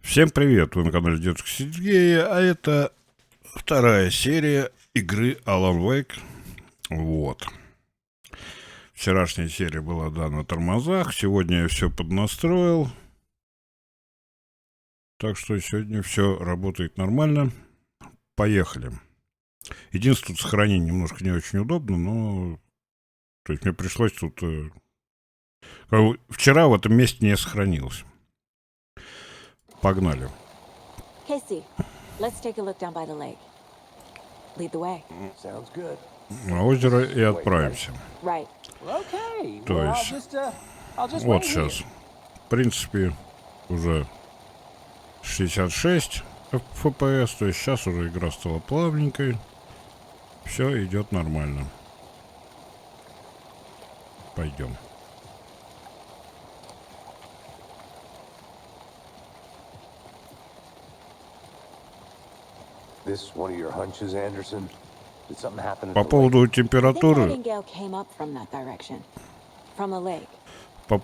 Всем привет, вы на канале Дедушка Сергея, а это вторая серия игры Alan Wake. Вот. Вчерашняя серия была, да, на тормозах, сегодня я все поднастроил. Так что сегодня все работает нормально. Поехали. Единственное, тут сохранение немножко не очень удобно, но... То есть мне пришлось тут... Вчера в этом месте не сохранилось. Погнали. Casey, let's take a look down by the lake. Lead the way. Sounds good. На озеро и отправимся. Right. Okay. То Well, есть, I'll just вот wait сейчас, here. в принципе, уже 66 FPS, то есть сейчас уже игра стала плавненькой. Все идет нормально. Пойдем. This one of your hunches, Anderson? Did something happen at По the lake? поводу I think температуры, Nightingale came up from that direction. From the lake. у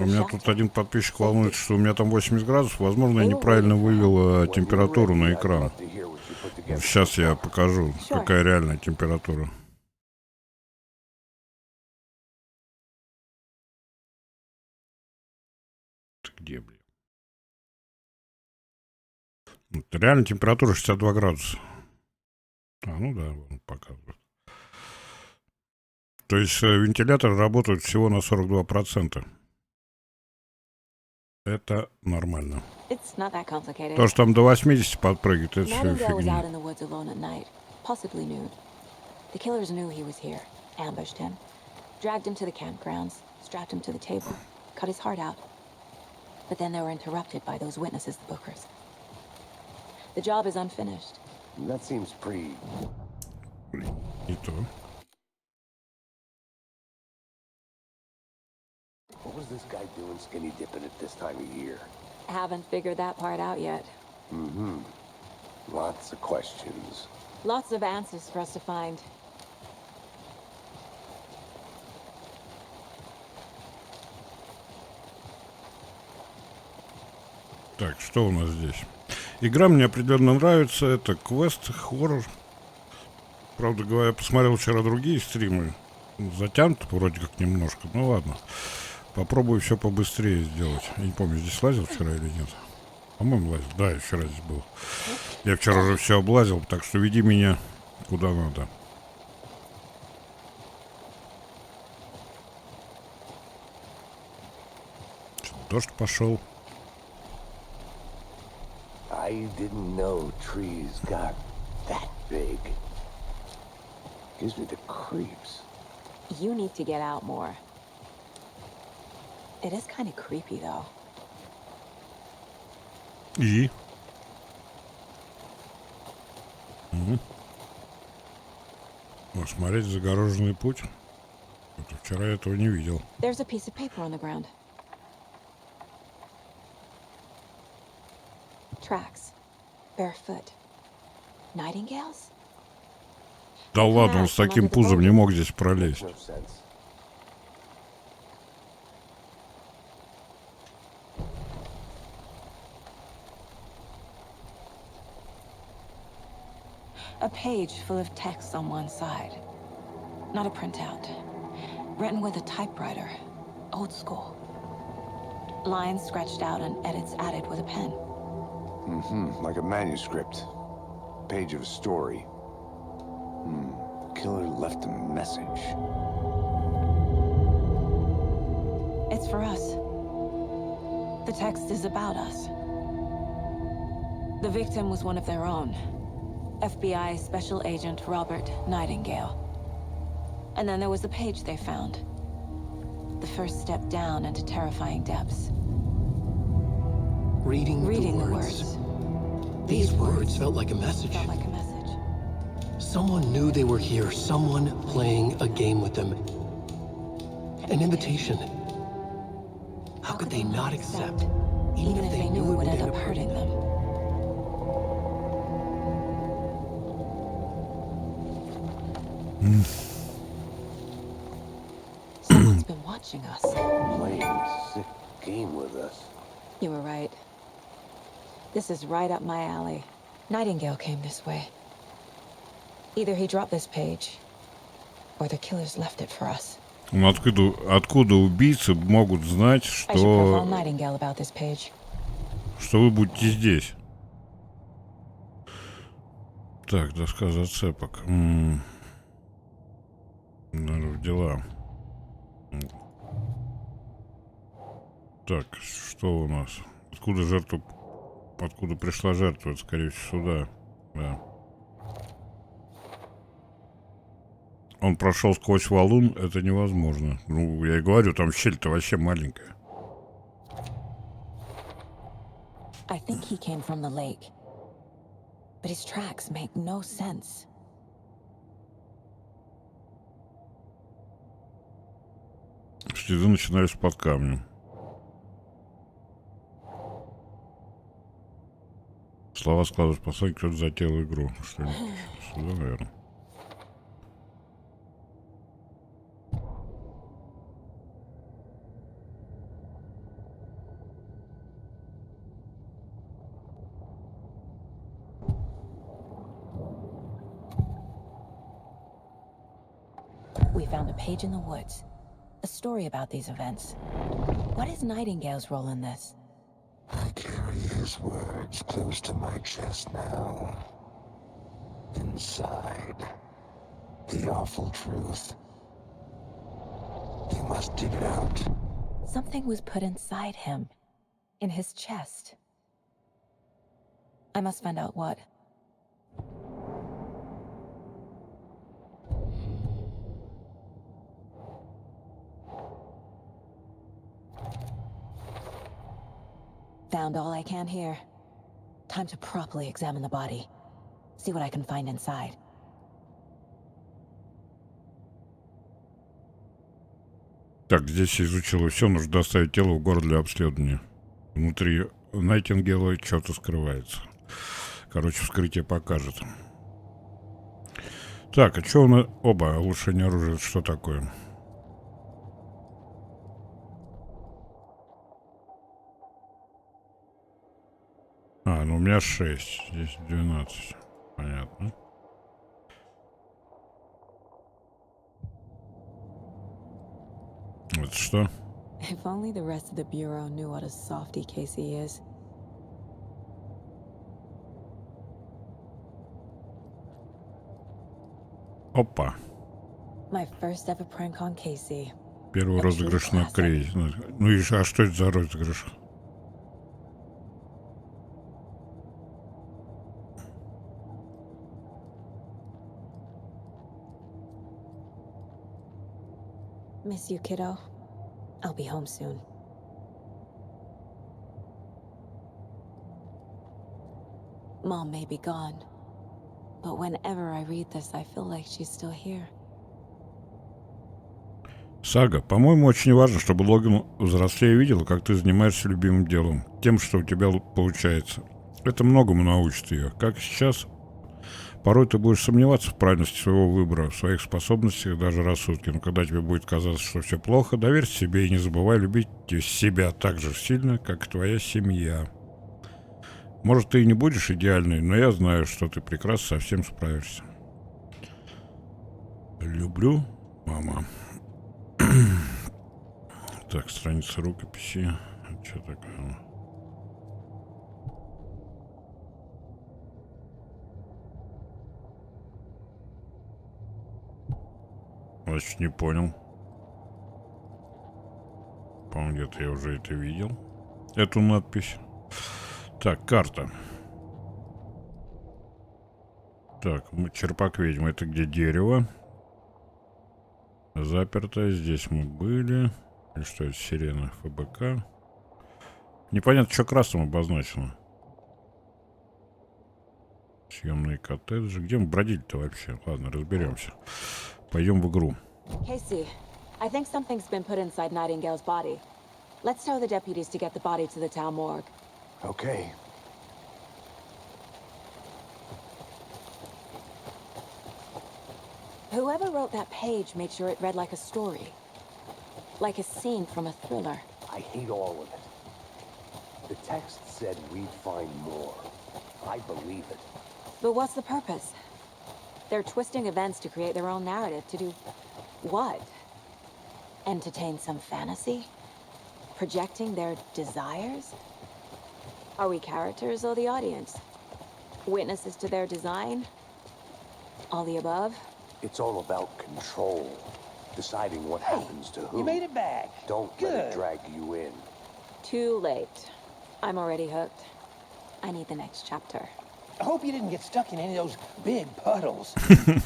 меня тут один подписчик волнуется, что у меня там 80 градусов. Возможно, я неправильно вывел температуру на экран. Сейчас я покажу, какая реальная температура. Ты где, блин? Вот, реальная температура 62 градуса. Ну да, он показывает. То есть вентиляторы работают всего на 42%. Это нормально. It's not that complicated. То, что там до 80 подпрыгивает, это все Nightingale was out фигня. in the woods alone at night, possibly nude. The killers knew he was here, ambushed him, dragged him to the campgrounds, strapped him to the table, cut his heart out. But then they were interrupted by those witnesses, the Bookers. The job is unfinished. That seems pretty... И то. What was this guy doing skinny dipping at this time of year? Haven't figured that part out yet. Mm-hmm. Lots of questions. Lots of answers for us to find. Так, что у нас здесь? Игра мне определенно нравится. Это квест, хоррор. Правда говоря, я посмотрел вчера другие стримы. Затянуто вроде как немножко. Ну ладно. Попробую все побыстрее сделать. Я не помню, здесь лазил вчера или нет. По-моему, лазил. Да, я вчера здесь был. Я вчера уже все облазил, так что веди меня куда надо. Дождь пошел. I didn't know trees got that big. Gives me the creeps. You need to get out more. It is kind of creepy, though. И? Смотреть загороженный путь. Это вчера я этого не видел. There's a piece of paper on the ground. Tracks. Barefoot. Nightingales? Да ладно, он с таким пузом не мог здесь пролезть. No sense. A page full of text on one side. Not a printout. Written with a typewriter. Old school. Lines scratched out and edits added with a pen. Mm-hmm. Like a manuscript. Page of a story. Killer left a message. It's for us. The text is about us. The victim was one of their own. FBI Special Agent Robert Nightingale. And then there was the page they found. The first step down into terrifying depths. Reading Reading the the words. words. These words felt like a message. Felt like a message. Someone knew they were here, someone playing a game with them. An invitation. How could they not accept, even if they knew it would end up hurting them? Someone's been watching us. Playing a sick game with us. You were right. This is right up my alley. Nightingale came this way. Either he dropped this page, or the killers left it for us. Ну откуда убийцы могут знать, I should profile что Nightingale about this page. вы будете здесь? Так, доска зацепок. Надо в дела. Так, что у нас? Откуда пришла жертва? Это, скорее всего, сюда. Да. Он прошел сквозь валун, это невозможно. Ну, я и говорю, там щель-то вообще маленькая. I think he came from the lake. But his tracks make no sense. Следы начинались под камнем. Слова складывают послание, кто-то затеял игру. Что-нибудь сюда, наверное. We found a page in the woods. A story about these events. What is Nightingale's role in this? I carry his words close to my chest now. Inside, the awful truth. You must dig it out. Something was put inside him. In his chest. I must find out what. Found all I can here. Time to properly examine the body. See what I can find inside. Так, здесь изучила все, нужно доставить тело в город для обследования. Внутри Найтингела что-то скрывается. Короче, вскрытие покажет. Так, а что у нас... Оба, улучшение оружия, это что такое? А, ну у меня 6, здесь 12. Понятно. Это что? If only the rest of the Bureau knew what a softy Casey is. Опа. My first ever prank on Casey. Первый розыгрыш на крейс. Ну и а что это за розыгрыш? Miss you, kiddo. I'll be home soon. Mom may be gone, but whenever I read this, I feel like she's still here. Сага, по-моему, очень важно, чтобы Логан взрослее видел, как ты занимаешься любимым делом, тем, что у тебя получается. Это многому научит ее. Как сейчас, порой ты будешь сомневаться в правильности своего выбора, в своих способностях, даже рассудке. Но когда тебе будет казаться, что все плохо, доверься себе и не забывай любить себя так же сильно, как и твоя семья. Может, ты и не будешь идеальной, но я знаю, что ты прекрасно со всем справишься. Люблю, мама. Так, страница рукописи. Что такое? Значит, не понял. По-моему, где-то я уже это видел. Эту надпись. Так, карта. Так, черпак ведьмы. Это где дерево? Заперто. Здесь мы были. И что это? Сирена ФБК. Непонятно, что красным обозначено. Съемные коттеджи. Где мы бродили-то вообще? Ладно, разберемся. Пойдем в игру. Casey, I think something's been put inside Nightingale's body. Let's tell the deputies to get the body to the town morgue. Okay. Whoever wrote that page made sure it read like a story. Like a scene from a thriller. I hate all of it. The text said we'd find more. I believe it. But what's the purpose? They're twisting events to create their own narrative. To do what? Entertain some fantasy? Projecting their desires? Are we characters or the audience? Witnesses to their design? All the above? It's all about control. Deciding what happens to who. You made it back. Don't let it Good. drag you in. Too late. I'm already hooked. I need the next chapter. I hope you didn't get stuck in any of those big puddles.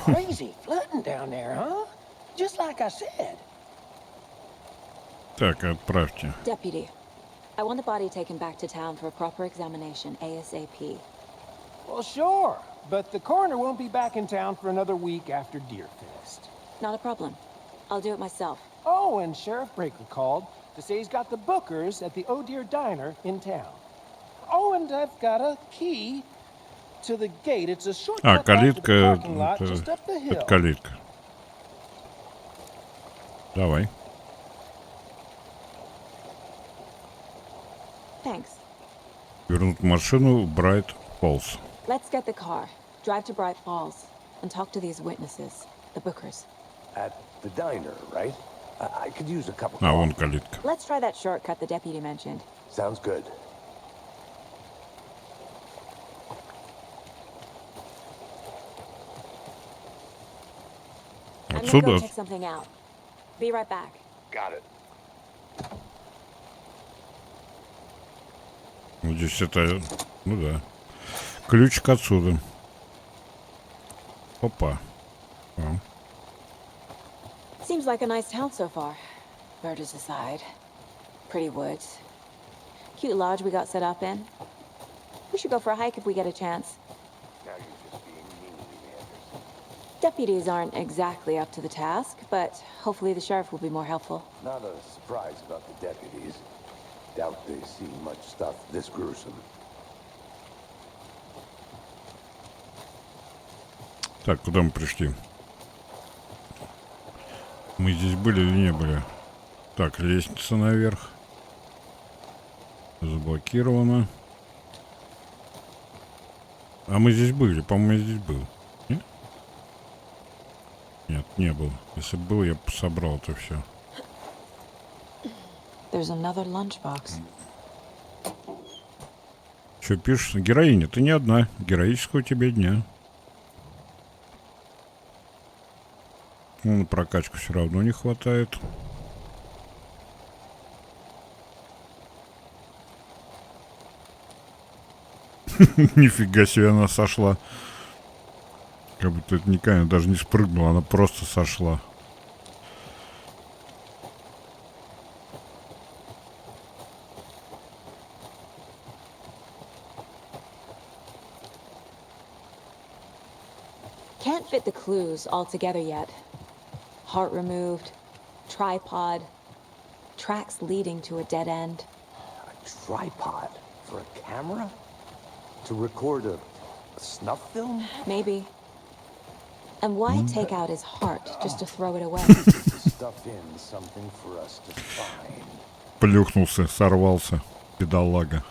Crazy flooding down there, huh? Just like I said. Так, отправьте. Deputy, I want the body taken back to town for a proper examination ASAP. Well, sure. But the coroner won't be back in town for another week after Deerfest. Not a problem. I'll do it myself. Oh, and Sheriff Breaker called to say he's got the Bookers at the Oh Dear Diner in town. Oh, and I've got a key to the gate. It's a short А, cut back to the калитка, parking lot just up the hill. это калитка. Давай. Thanks. Вернуть машину в Брайт Фоллс. Let's get the car, drive to Bright Falls, and talk to these witnesses, the Bookers. At the diner, right? I could use a cup of А, вон coffee. калитка. Let's try that shortcut the deputy mentioned. Sounds good. I'm gonna Отсюда? go check something out. Be right back. Got it. Вот здесь это... Ну да. Ключик отсюда. Опа. О. Seems like a nice town so far. Murders aside. Pretty woods. Cute lodge we got set up in. We should go for a hike if we get a chance. Now you're just being mean to me, Anderson. Deputies aren't exactly up to the task, but hopefully the sheriff will be more helpful. Not a surprise about the deputies. Doubt they see much stuff this gruesome. Так, куда мы пришли? Мы здесь были или не были? Так, лестница наверх. Заблокирована. А мы здесь были. По-моему, я здесь был. Нет? Нет, не был. Если бы был, я бы собрал это все. There's another lunchbox. Что пишешь? Героиня, ты не одна. Героического тебе дня. Ну, на прокачку все равно не хватает. Нифига себе, она сошла. Как будто это никак, она даже не спрыгнула, она просто сошла. Can't fit the clues all together yet. Heart removed, tripod, tracks leading to a dead end. A tripod for a camera? To record a snuff film? Maybe. And why take out his heart just to throw it away? To stuff in something for us to find. Плюхнулся, сорвался, бедолага.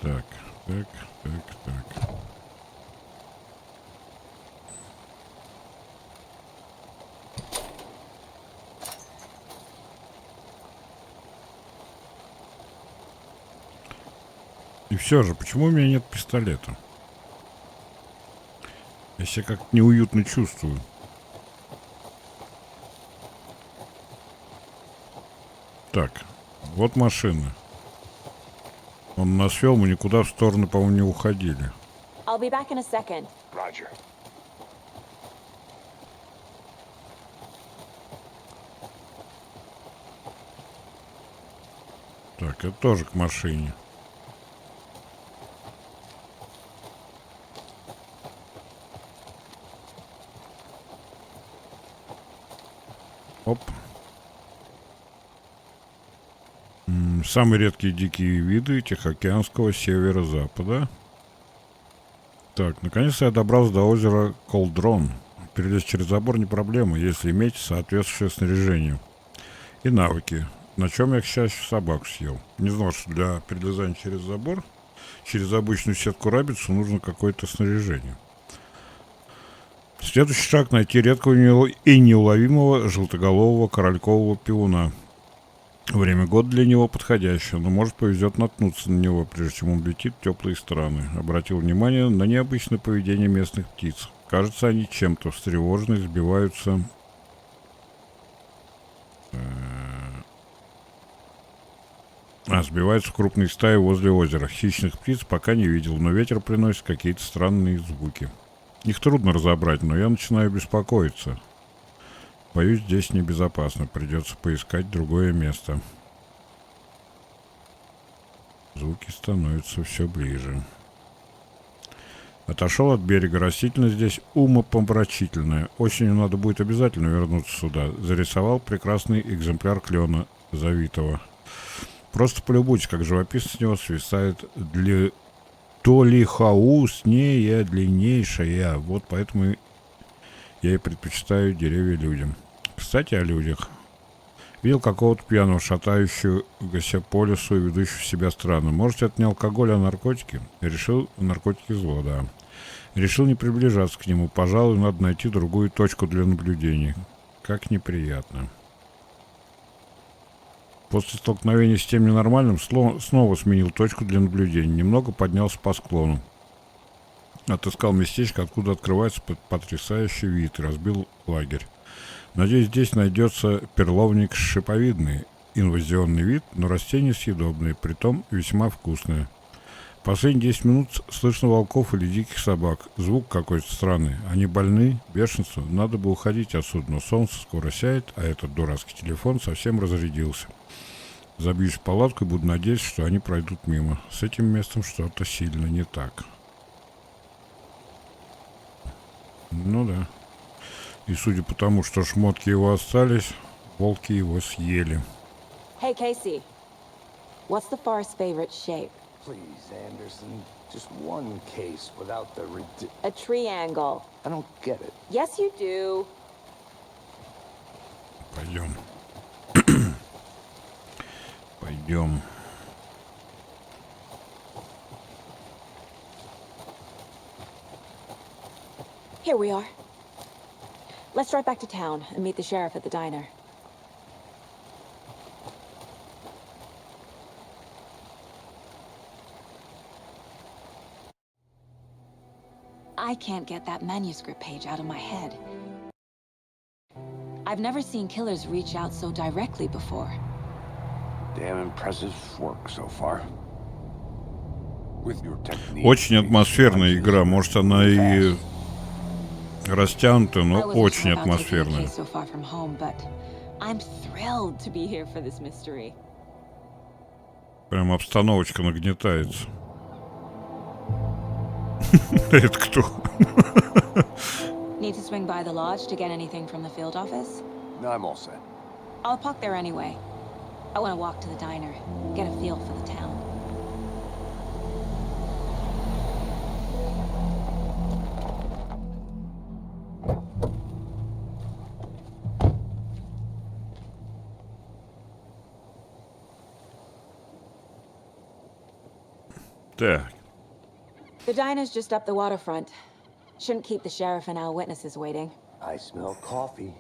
Так, так, так, так. И все же, почему у меня нет пистолета? Я себя как-то неуютно чувствую. Так, вот машина. Он нас вел, мы никуда в сторону, по-моему, не уходили. I'll be back in a second. Roger. Так, это тоже к машине. Оп. Самые редкие дикие виды Тихоокеанского северо-запада. Так, наконец-то я добрался до озера Колдрон. Перелезть через забор не проблема, если иметь соответствующее снаряжение. и навыки. На чем я, к счастью, собаку съел. Не знал, что для перелезания через забор, через обычную сетку рабицу нужно какое-то снаряжение. Следующий шаг — найти редкого и неуловимого желтоголового королькового пивуна. Время года для него подходящее, но может повезет наткнуться на него, прежде чем он летит в теплые страны. Обратил внимание на необычное поведение местных птиц. Кажется, они чем-то встревожены, сбиваются в крупные стаи возле озера. Хищных птиц пока не видел, но ветер приносит какие-то странные звуки. Их трудно разобрать, но я начинаю беспокоиться. Боюсь, здесь небезопасно. Придется поискать другое место. Звуки становятся все ближе. Отошел от берега. Растительность здесь умопомрачительная. Осенью надо будет обязательно вернуться сюда. Зарисовал прекрасный экземпляр клена завитого. Просто полюбуйтесь, как живописно с него свисает толихауснее, длиннейшая. Вот поэтому я и предпочитаю деревья людям. Кстати, о людях. Видел какого-то пьяного, шатающегося по лесу и ведущего себя странно. Может, это не алкоголь, а наркотики? Решил, наркотики зло, да. Решил не приближаться к нему. Пожалуй, надо найти другую точку для наблюдений. Как неприятно. После столкновения с тем ненормальным снова сменил точку для наблюдения. Немного поднялся по склону. Отыскал местечко, откуда открывается потрясающий вид, и разбил лагерь. Надеюсь, здесь найдется перловник шиповидный. Инвазионный вид, но растение съедобное, притом весьма вкусное. Последние 10 минут слышно волков или диких собак. Звук какой-то странный. Они больны, бешенство. Надо бы уходить отсюда, но солнце скоро сядет, а этот дурацкий телефон совсем разрядился. Забьюсь в палатку и буду надеяться, что они пройдут мимо. С этим местом что-то сильно не так. Ну да. И судя по тому, что шмотки его остались, волки его съели. Hey, Casey. What's the forest's favorite shape? Please, Anderson. Just one case without the A triangle. I don't get it. Yes, you do. Пойдем. Пойдем. Here we are. Let's drive back to town and meet the sheriff at the diner. I can't get that manuscript page out of my head. I've never seen killers reach out so directly before. Damn impressive work so far. With your technique. Очень атмосферная игра. Может, она и растянутая, но очень атмосферная. Прям обстановочка нагнетается. Это кто? Need to swing by the lodge to get anything from the field office? No, I'm all set. I'll park there anyway. I want to walk to the diner, get a feel for the town. Так. The diner's just up the waterfront. Shouldn't keep the sheriff and our witnesses waiting. I smell coffee.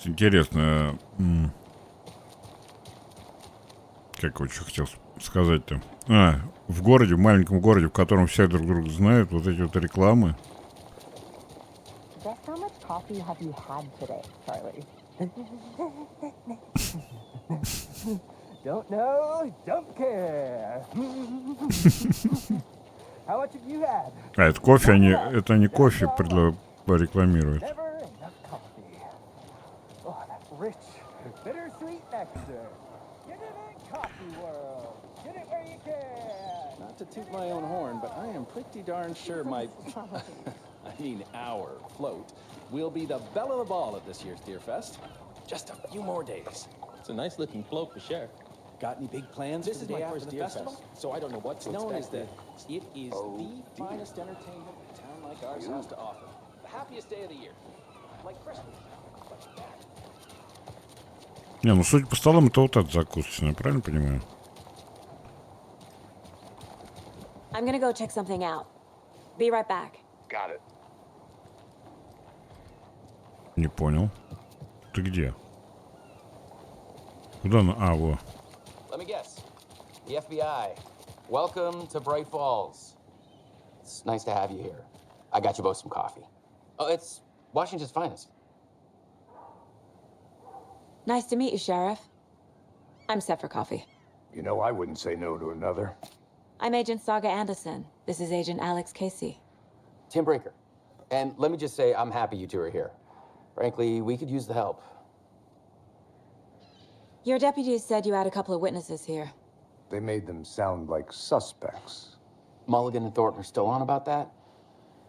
Интересно, как вот что хотел сказать-то? В городе, в маленьком городе, в котором все друг друга знают, вот эти вот рекламы. Just how much coffee have you had today, Charlie? Don't know, don't care. How much have you had? Это кофе, это не кофе рекламируют. Never enough coffee. Oh, that's rich, bittersweet nectar. Get it in coffee world. Get it where you can. Not to toot my own horn, but I am pretty darn sure my, our float will be the belle of the ball at this year's Deer Fest. Just a few more days. It's a nice looking float for sure. Got any big plans This for is the day my after first the Deer festival? Fest, so I don't know what to Known as expect. it is the finest entertainment a town like ours has to offer. The happiest day of the year. like Christmas. Не, ну судя по столам, это вот это закусочная, правильно понимаю? I'm gonna go check something out. Be right back. Got it. Не понял. Ты где? Куда на... А, во. Let me guess. The FBI. Welcome to Bright Falls. It's nice to have you here. I got you both some coffee. Oh, it's Washington's finest. Nice to meet you, Sheriff. I'm set for coffee. You know, I wouldn't say no to another. I'm Agent Saga Anderson. This is Agent Alex Casey. Tim Brinker. And let me just say, I'm happy you two are here. Frankly, we could use the help. Your deputies said you had a couple of witnesses here. They made them sound like suspects. Mulligan and Thornton are still on about that?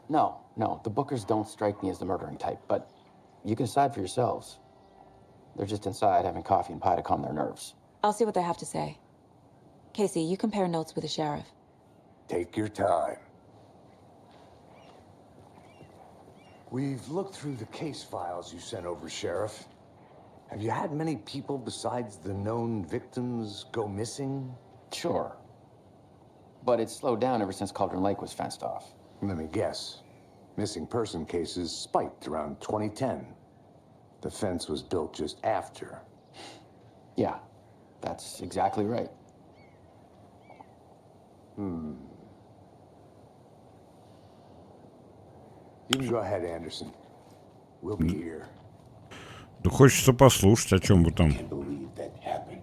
No, the Bookers don't strike me as the murdering type, but you can decide for yourselves. They're just inside having coffee and pie to calm their nerves. I'll see what they have to say. Casey, you compare notes with the sheriff. Take your time. We've looked through the case files you sent over, Sheriff. Have you had many people besides the known victims go missing? Sure. But it's slowed down ever since Cauldron Lake was fenced off. Let me guess. Missing person cases spiked around 2010. The fence was built just after. Yeah, that's exactly right. You can go ahead, Anderson. We'll be here. Да хочется послушать, о чем вы там. Can't believe that happened.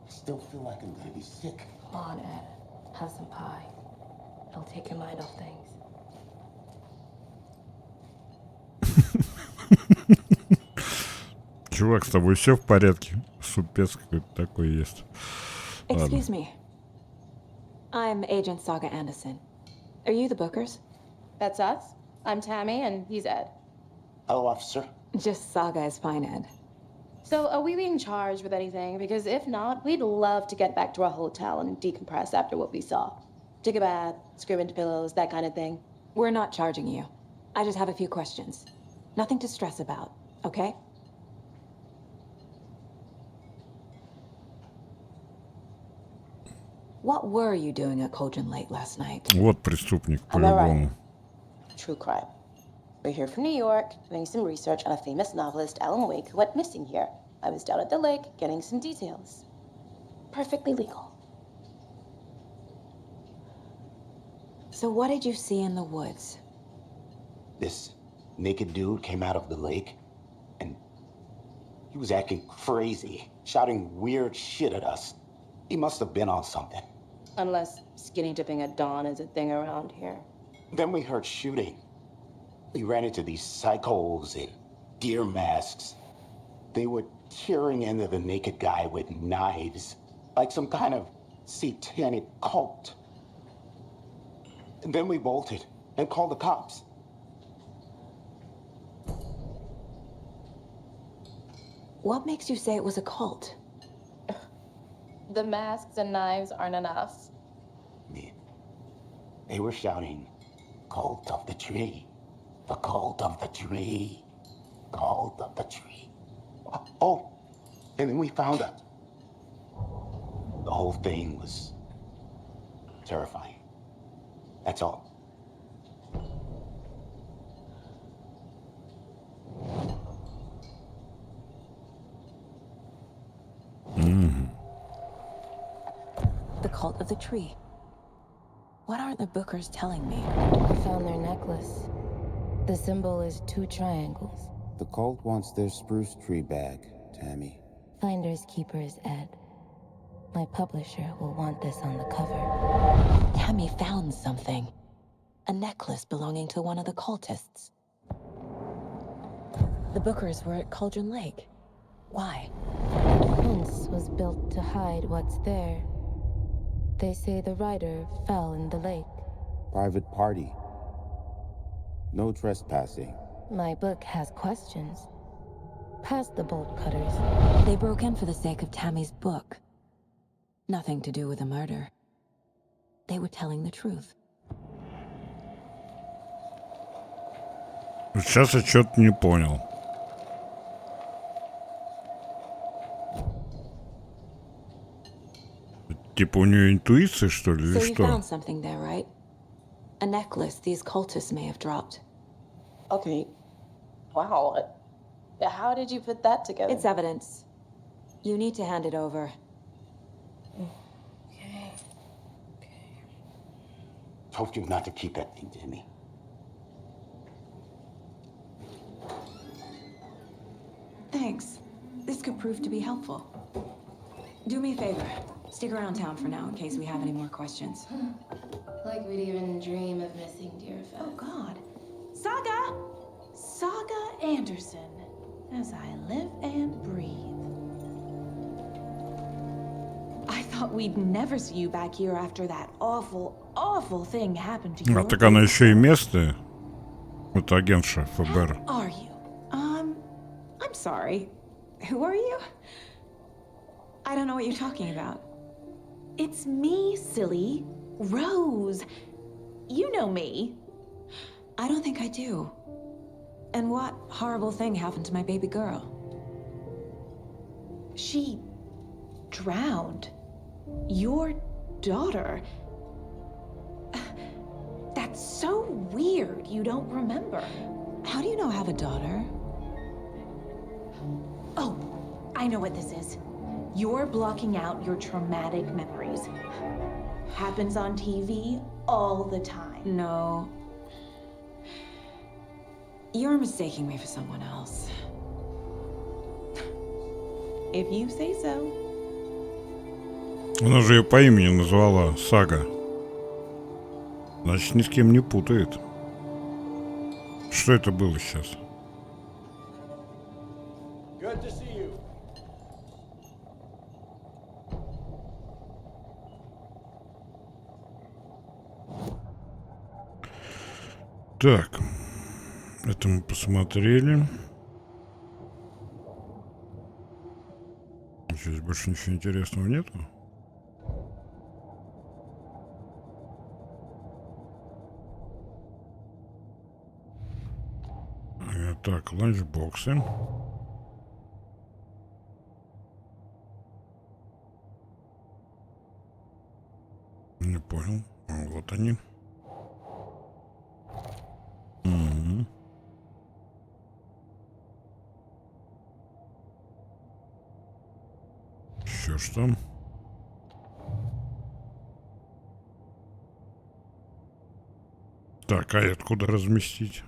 Still feel like I'm gonna be sick. Come on, Ed. Have some pie. It'll take your mind off things. Чувак, с тобой все в порядке? Супец какой-то такой есть. Excuse me. I'm Agent Saga Anderson. Are you the Bookers? That's us. I'm Tammy, and he's Ed. Hello, officer. Just Saga is fine, Ed. So, are we being charged with anything? Because if not, we'd love to get back to our hotel and decompress after what we saw. Take a bath, scream into pillows, that kind of thing. We're not charging you. I just have a few questions. Nothing to stress about, okay? What were you doing at Cauldron Lake last night? Вот преступник, Am I right? по-любому. True crime. We're here from New York, doing some research on a famous novelist, Alan Wake, who went missing here. I was down at the lake, getting some details. Perfectly legal. So what did you see in the woods? This naked dude came out of the lake, and he was acting crazy, shouting weird shit at us. He must have been on something. Unless skinny dipping at dawn is a thing around here. Then we heard shooting. We ran into these psychos in deer masks. They were tearing into the naked guy with knives, like some kind of satanic cult. And then we bolted and called the cops. What makes you say it was a cult? The masks and knives aren't enough. They were shouting, "Cult of the tree, the cult of the tree, cult of the tree." Oh, and then we found out. The whole thing was terrifying. That's all. The cult of the tree. What aren't the Bookers telling me? I found their necklace. The symbol is 2 triangles. The cult wants their spruce tree back, Tammy. Finders keepers, Ed. My publisher will want this on the cover. Tammy found something. A necklace belonging to one of the cultists. The Bookers were at Cauldron Lake. Why? The fence was built to hide what's there. They say the rider fell in the lake. Private party. No trespassing. My book has questions. Past the bolt cutters. They broke in for the sake of Tammy's book. Nothing to do with the murder. They were telling the truth. Вот сейчас я что-то не понял. Типа у нее интуиция, что ли, или So you что? found something there, right? A necklace these cultists may have dropped. Okay. Wow. How did you put that together? It's evidence. You need to hand it over. Told you not to keep that thing to me. Thanks. This could prove to be helpful. Do me a favor. Stick around town for now in case we have any more questions. Like we'd even dream of missing Deerfest. Oh, God. Saga! Saga Anderson. As I live and breathe. I thought we'd never see you back here after that awful thing happened to you. А так она еще и местная. Это агентша ФБР. Are you? I'm sorry. Who are you? I don't know what you're talking about. It's me, silly. Rose. You know me. I don't think I do. And what horrible thing happened to my baby girl? She drowned. Your daughter. That's so weird you don't remember. How do you know I have a daughter? Oh, I know what this is. You're blocking out your traumatic memories. Happens on TV all the time. No. You're mistaking me for someone else. If you say so. Она же ее по имени назвала Сага. Значит, ни с кем не путает. Что это было сейчас? Good to see you. Так, это мы посмотрели. Здесь больше ничего интересного нету. Так, ланчбоксы. Не понял. Вот они. Угу. Еще что? Так, а это куда разместить?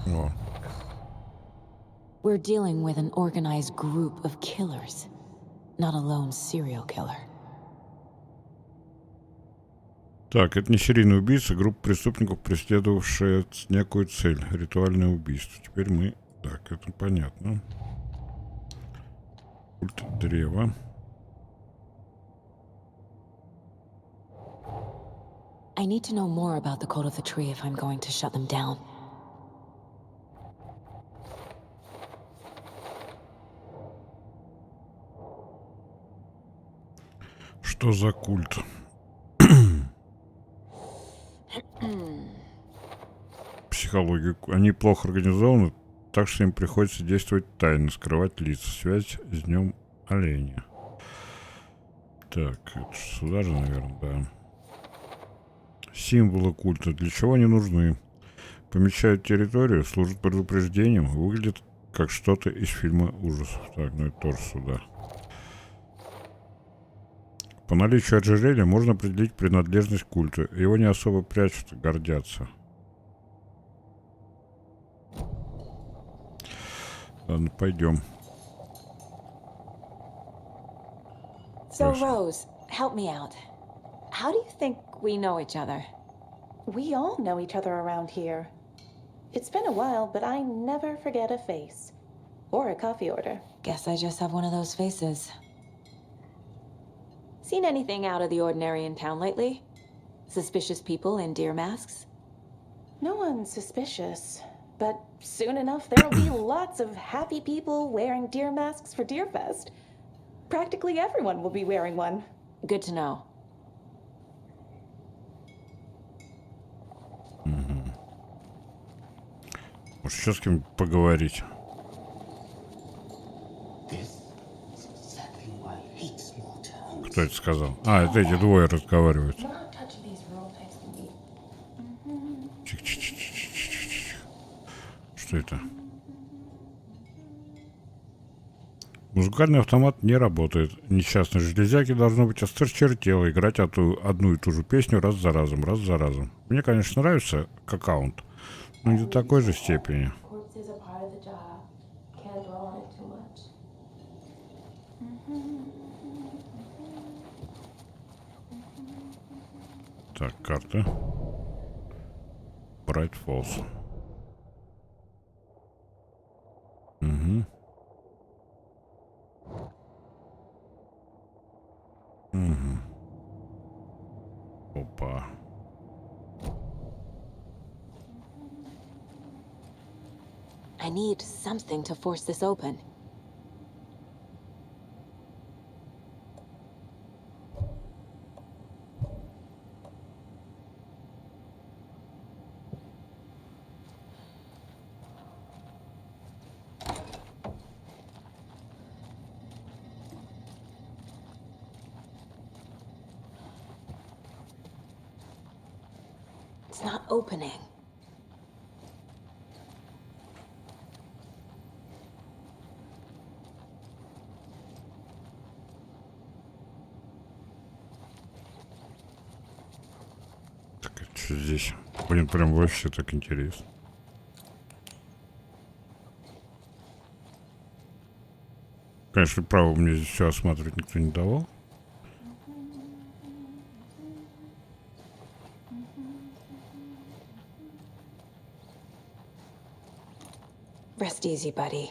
О. We're dealing with an organized group of killers, not a lone serial killer. Так, это не серийный убийца, группа преступников, преследовавшая некую цель. Ритуальное убийство. Теперь мы... Так, это понятно. Культ древа. I need to know more about the code of the tree if I'm going to shut them down. Что за культ? Психологию. Они плохо организованы, так что им приходится действовать тайно, скрывать лица. Связь с днем оленя. Так, это сюда же, наверное, да. Символы культа. Для чего они нужны? Помечают территорию, служат предупреждением, выглядит как что-то из фильма ужасов. Так, ну это тоже сюда. По наличию ожерелья можно определить принадлежность к культу. Его не особо прячут, гордятся. Ладно, пойдем. So, Rose, help me out. How do you think we know each other? We all know each other around here. It's been a while, but I never forget a face. Or a coffee order. Guess I just have one of those faces. Seen anything out of the ordinary in town lately? Suspicious people in deer masks? No one's suspicious. But soon enough, there'll be lots of happy people wearing deer masks for Deerfest. Practically everyone will be wearing one. Good to know. Может, сейчас с кем поговорить? Кто это сказал? А, это эти двое разговаривают. Что это? Музыкальный автомат не работает. Несчастной железяке должно быть осточертело играть одну и ту же песню раз за разом, раз за разом. Мне, конечно, нравится аккаунт, но не до такой же степени. Так, карта. Bright Falls. Угу. Угу. Опа. I need something to force this open. It's not opening. Так, это что здесь? Блин, прям вообще так интересно. Конечно, право мне здесь все осматривать никто не давал. Rest easy, buddy.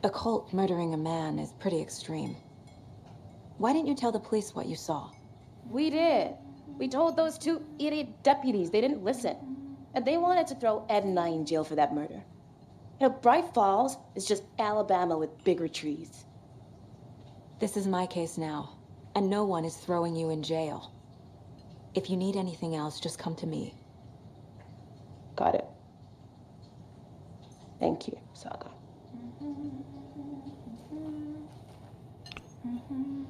A cult murdering a man is pretty extreme. Why didn't you tell the police what you saw? We did. We told those two idiot deputies. They didn't listen. And they wanted to throw Ed and I in jail for that murder. You know, Bright Falls is just Alabama with bigger trees. This is my case now, and no one is throwing you in jail. If you need anything else, just come to me. Got it. Thank you, Saga.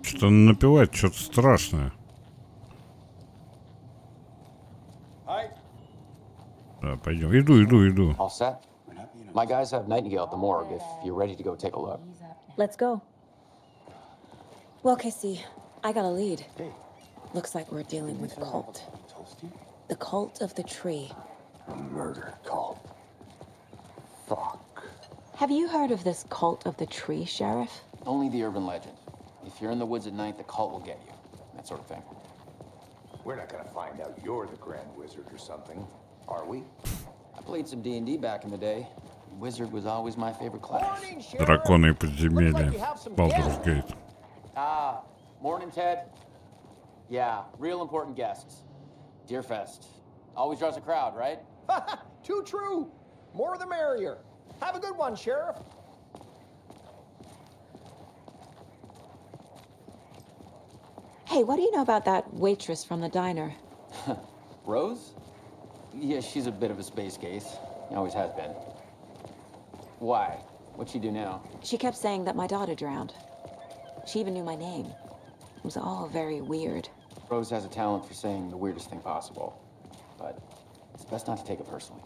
Что-то напевает, что-то страшное. Да, пойдем. Иду. All set? My guys have Nightingale at the morgue if you're ready to go take a look. Let's go. Well, Casey, I got a lead. Looks like we're dealing with a cult. The cult of the tree. A murder cult. Fuck. Have you heard of this cult of the tree, Sheriff? Only the urban legend. If you're in the woods at night, the cult will get you. That sort of thing. We're not gonna find out you're the Grand Wizard or something, are we? I played some D&D back in the day. Wizard was always my favorite class. Драконы и подземелья. Baldur's Gate. Ah, morning, Ted. Yeah, real important guests. Deerfest. Always draws a crowd, right? Too true. More the merrier. Have a good one, Sheriff. Hey, what do you know about that waitress from the diner? Rose? Yeah, she's a bit of a space case. Always has been. Why? What'd she do now? She kept saying that my daughter drowned. She even knew my name. It was all very weird. Rose has a talent for saying the weirdest thing possible. But it's best not to take it personally.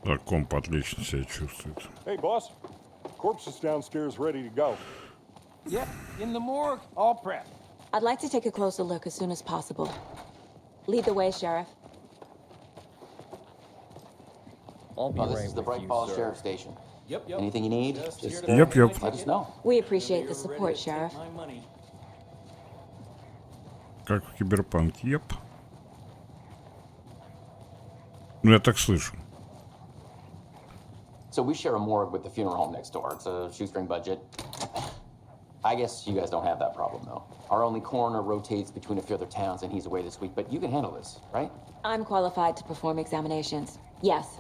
Так, комп отлично себя чувствует. Hey, boss. Corpse is downstairs ready to go. Yep, in the morgue, all prepped. I'd like to take a closer look as soon as possible. Lead the way, Sheriff. This is the Bright Falls Sheriff Station. Yep. Anything you need, just Yep. let us know. We appreciate the support, Sheriff. Как в Киберпанке. Yep. Ну, я так слышу. So we share a morgue with the funeral home next door. It's a shoestring budget. I guess you guys don't have that problem, though. Our only coroner rotates between a few other towns, and he's away this week, but you can handle this, right? I'm qualified to perform examinations. Yes.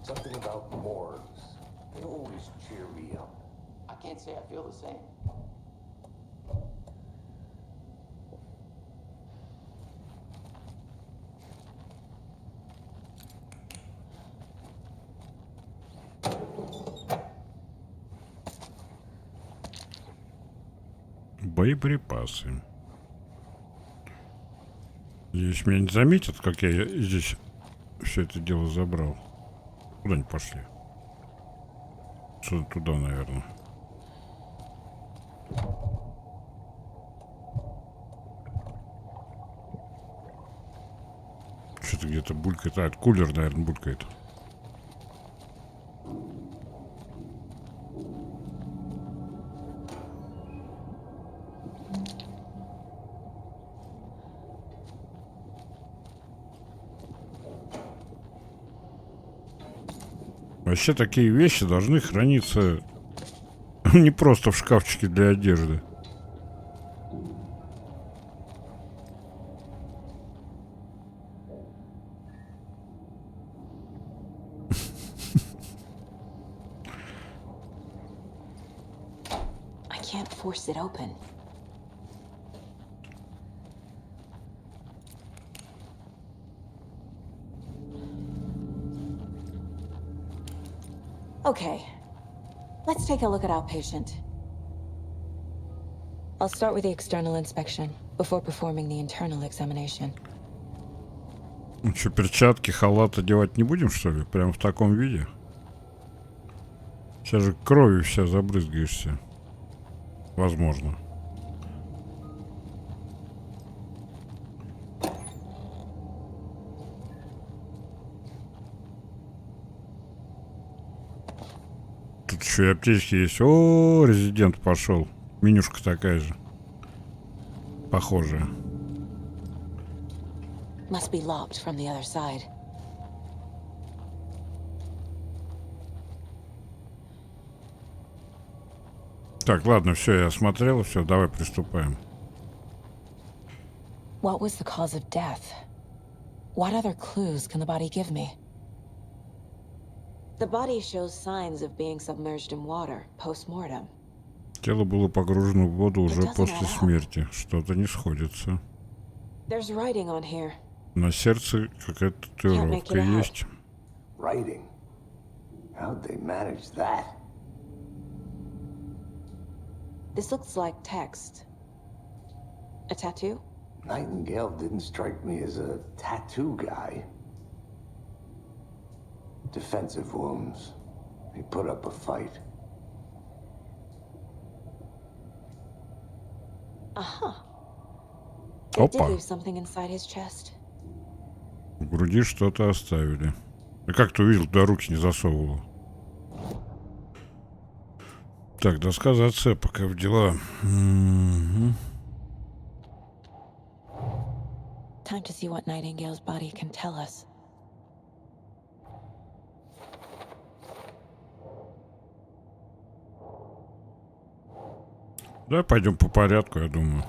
Something about morgues. They always cheer me up. I can't say I feel the same. Боеприпасы. Здесь меня не заметят, как я здесь все это дело забрал. Куда они пошли? Что туда, наверное. Что-то где-то булькает. А, это кулер, наверное, булькает. Вообще такие вещи должны храниться не просто в шкафчике для одежды. I can't force it open. Okay, let's take a look at our patient. I'll start with the external inspection before performing the internal examination. Ну что, перчатки, халат одевать не будем, что ли? Прям в таком виде? Сейчас же кровью вся забрызгаешься. Возможно. Тут еще и аптечки есть. О, резидент пошел. Менюшка такая же. Похожая. Must be locked from the other side. Так, ладно, все, я осмотрел, все, давай приступаем. What was the cause of death? What other clues can the body give me? The body shows signs of being submerged in water post-mortem. Тело было погружено в воду уже после смерти. Что-то не сходится. There's writing on here. На сердце какая-то татуировка есть. Writing? How'd they manage that? This looks like text. A tattoo? Nightingale didn't strike me as a tattoo guy. Defensive wounds. He put up a fight. Aha. They did Опа. leave something inside his chest. В груди что-то оставили. А как ты увидел, туда руки не засовывал? Так, доска зацепок, в дела. Time to see what Nightingale's body can tell us. Давай пойдем по порядку, я думаю.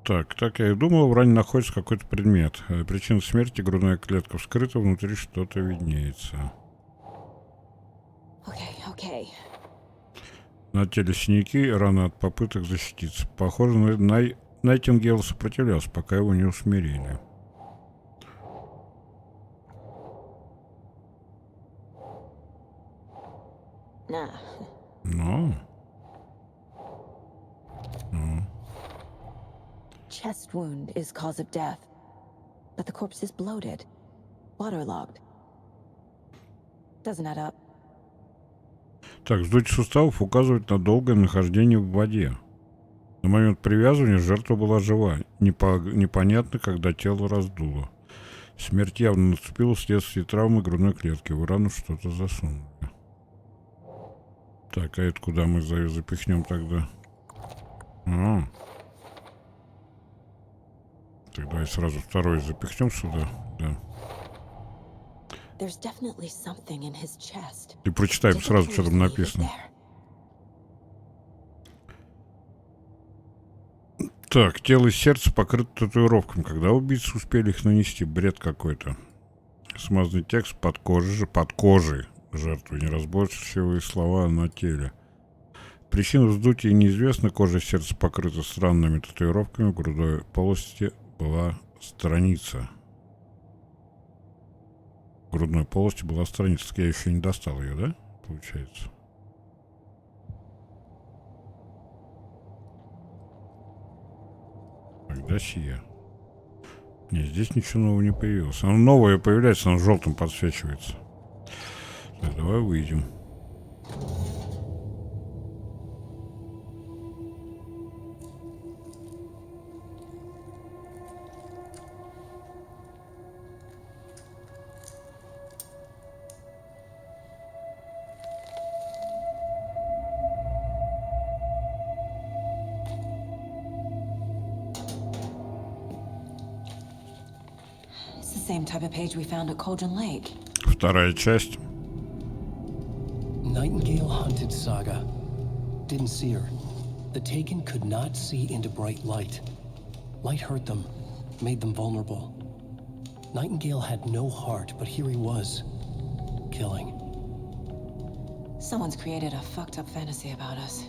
Так я и думал, в ране находится какой-то предмет. Причина смерти — грудная клетка вскрыта, внутри что-то виднеется. Okay. На теле синяки, раны от попыток защититься. Похоже, Найтингейл сопротивлялся, пока его не усмирили. Nah. Ну. Chest wound is cause of death, but the corpse is bloated, waterlogged. Doesn't add up. Так, вздутие суставов указывает на долгое нахождение в воде. На момент привязывания жертва была жива. Непонятно, когда тело раздуло. Смерть явно наступила вследствие травмы грудной клетки. В рану что-то засунули. Так, а это куда мы запихнем тогда? Так, давай сразу второй запихнем сюда. Да. There's definitely something in his chest. И прочитаем Take a сразу, что closer там look. Is написано. there? Так, тело и сердце покрыты татуировками. Когда убийцы успели их нанести? Бред какой-то. Смазанный текст под кожей жертвы. Неразборчивые слова на теле. Причина вздутия неизвестна. Кожа и сердце покрыты странными татуировками. В грудной полости была страница. В грудной полости была страница. Так я еще не достал ее, да? Получается. Когда сия? Не, здесь ничего нового не появилось. Оно новое появляется, оно желтым подсвечивается. Так, давай выйдем. It's the same type of page we found at Cauldron Lake. Вторая часть. Nightingale hunted Saga. Didn't see her. The Taken could not see into bright light. Light hurt them, made them vulnerable. Nightingale had no heart, but here he was, killing. Someone's created a fucked up fantasy about us.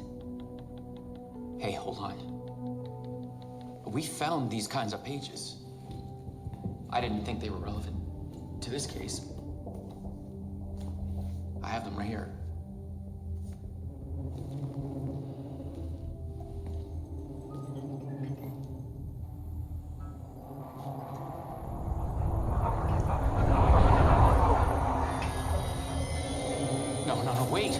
Hey, hold on. We found these kinds of pages. I didn't think they were relevant to this case. I have them right here. No, wait.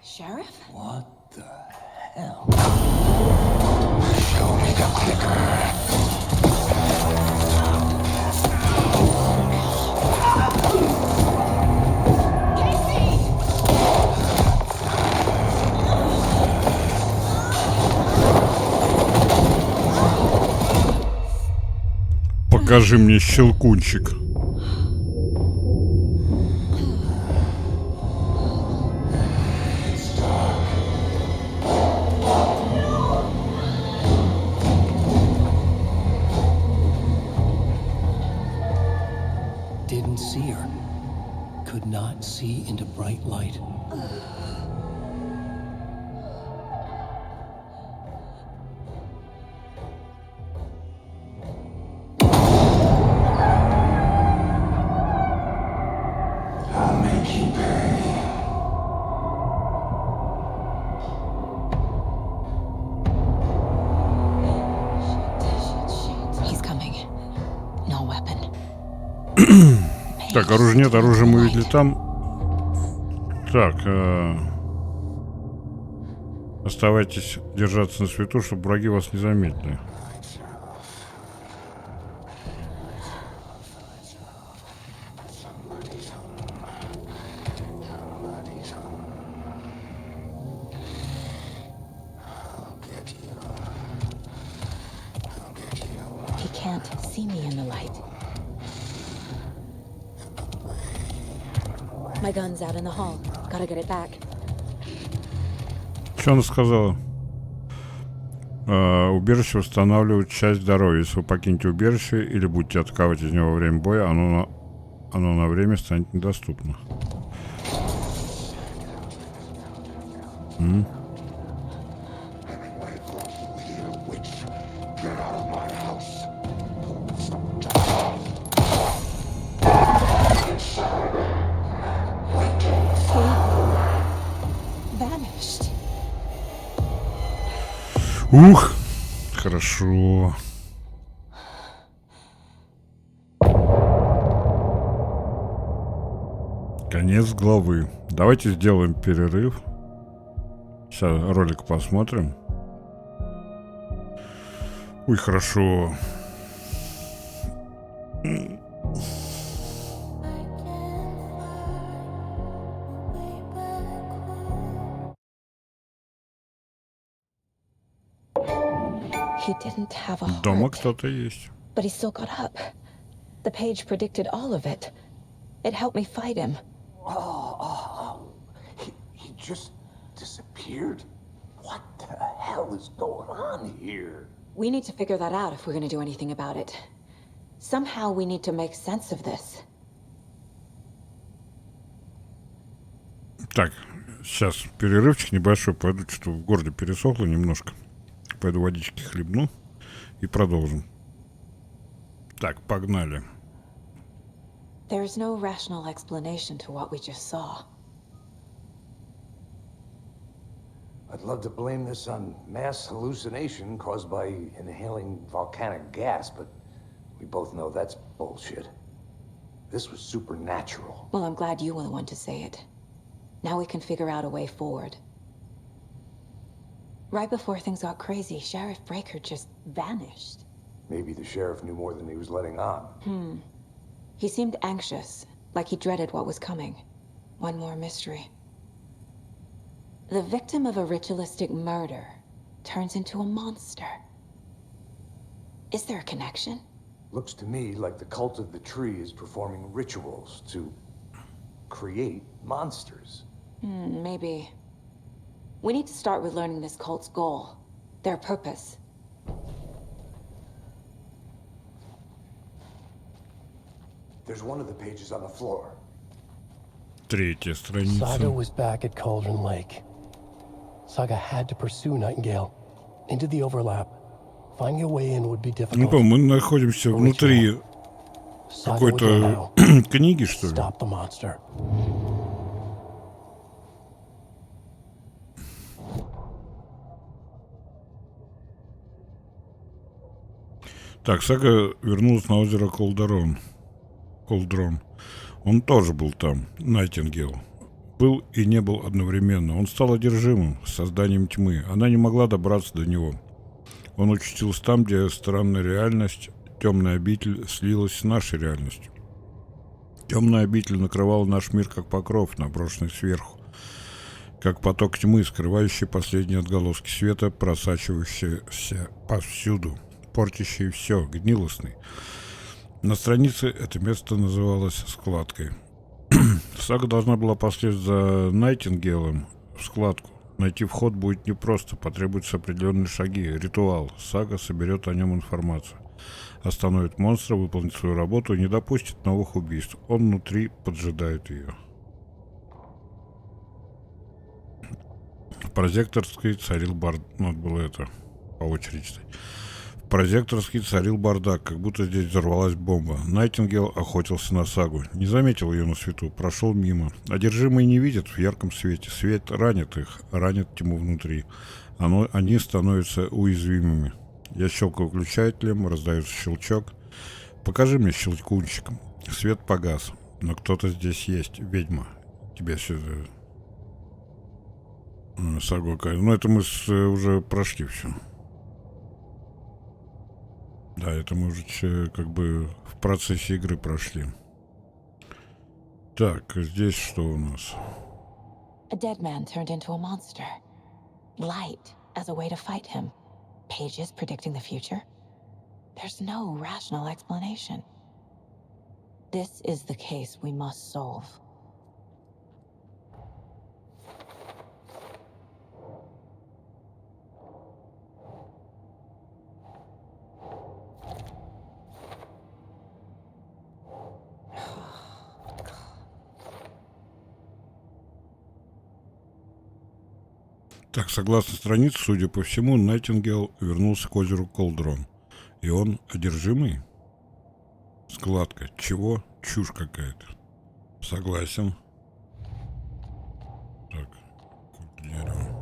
Sheriff? What the hell? Show me the clicker. Покажи мне щелкунчик. Didn't see her. Could not see into bright light. I'll make you pay. He's coming. No weapon. Так, оружия нет, оружие мы видели там. Так, оставайтесь держаться на свету, чтобы враги вас не заметили. He can't see me in the light. My gun's out in the hall. Gotta get it back. Что она сказала? Убежище восстанавливает часть здоровья. Если вы покинете убежище или будете атаковать из него во время боя, оно на время станет недоступно. Vanished. Ух, хорошо. Конец главы. Давайте сделаем перерыв. Сейчас ролик посмотрим. Ой, хорошо. He didn't have a Дома heart, кто-то есть. but he still got up. The page predicted all of it. It helped me fight him. He just disappeared? What the hell is going on here? We need to figure that out if we're going to do anything about it. Somehow we need to make sense of this. Так, сейчас перерывчик небольшой. Пойду, что в горле пересохло немножко. Пойду водички хлебну и продолжим. Так, погнали. There's no rational explanation to what we just saw. I'd love to blame this on mass hallucination caused by inhaling volcanic gas, but we both know that's bullshit. This was supernatural. Well, I'm glad you were the one to say it. Now we can figure out a way forward. Right before things got crazy, Sheriff Breaker just vanished. Maybe the sheriff knew more than he was letting on. He seemed anxious, like he dreaded what was coming. One more mystery. The victim of a ritualistic murder turns into a monster. Is there a connection? Looks to me like the cult of the tree is performing rituals to create monsters. Maybe. We need to start with learning this cult's goal, their purpose. There's one of the pages on the floor. Третья страница. Saga was back at Cauldron Lake. Saga had to pursue Nightingale into the overlap. Finding a way in would be Ну, difficult. мы находимся внутри Saga was какой-то now. книги, что ли? Stop the monster. Так, Сага вернулась на озеро Колдрон. Он тоже был там, Найтингейл. Был и не был одновременно. Он стал одержимым созданием тьмы. Она не могла добраться до него. Он очутился там, где странная реальность, темная обитель, слилась с нашей реальностью. Темная обитель накрывала наш мир как покров, наброшенный сверху. Как поток тьмы, скрывающий последние отголоски света, просачивающийся повсюду, портящий все, гнилостный. На странице это место называлось складкой. Сага должна была последовать за Найтингейлом в складку. Найти вход будет непросто, потребуются определенные шаги, ритуал. Сага соберет о нем информацию. Остановит монстра, выполнит свою работу и не допустит новых убийств. Он внутри поджидает ее. В прозекторской царил бардак. Надо было это по очереди читать. В прозекторской царил бардак, как будто здесь взорвалась бомба. Найтингейл охотился на Сагу. Не заметил ее на свету, прошел мимо. Одержимые не видят в ярком свете. Свет ранит их, ранит тьму внутри. Они становятся уязвимыми. Я щелкаю выключателем, раздается щелчок. Покажи мне щелкунчиком. Свет погас. Но кто-то здесь есть. Ведьма. Тебя сюда... Сагу. Ну, это мы уже прошли все. Да, это мы уже как бы в процессе игры прошли. Так, здесь что у нас? A dead man turned into a monster. Light as a way to fight him. Pages predicting the future. There's no rational explanation. This is the case we must solve. Так, согласно странице, судя по всему, Найтингейл вернулся к озеру Колдрон. И он одержимый? Складка. Чего? Чушь какая-то. Согласен. Так, дерево.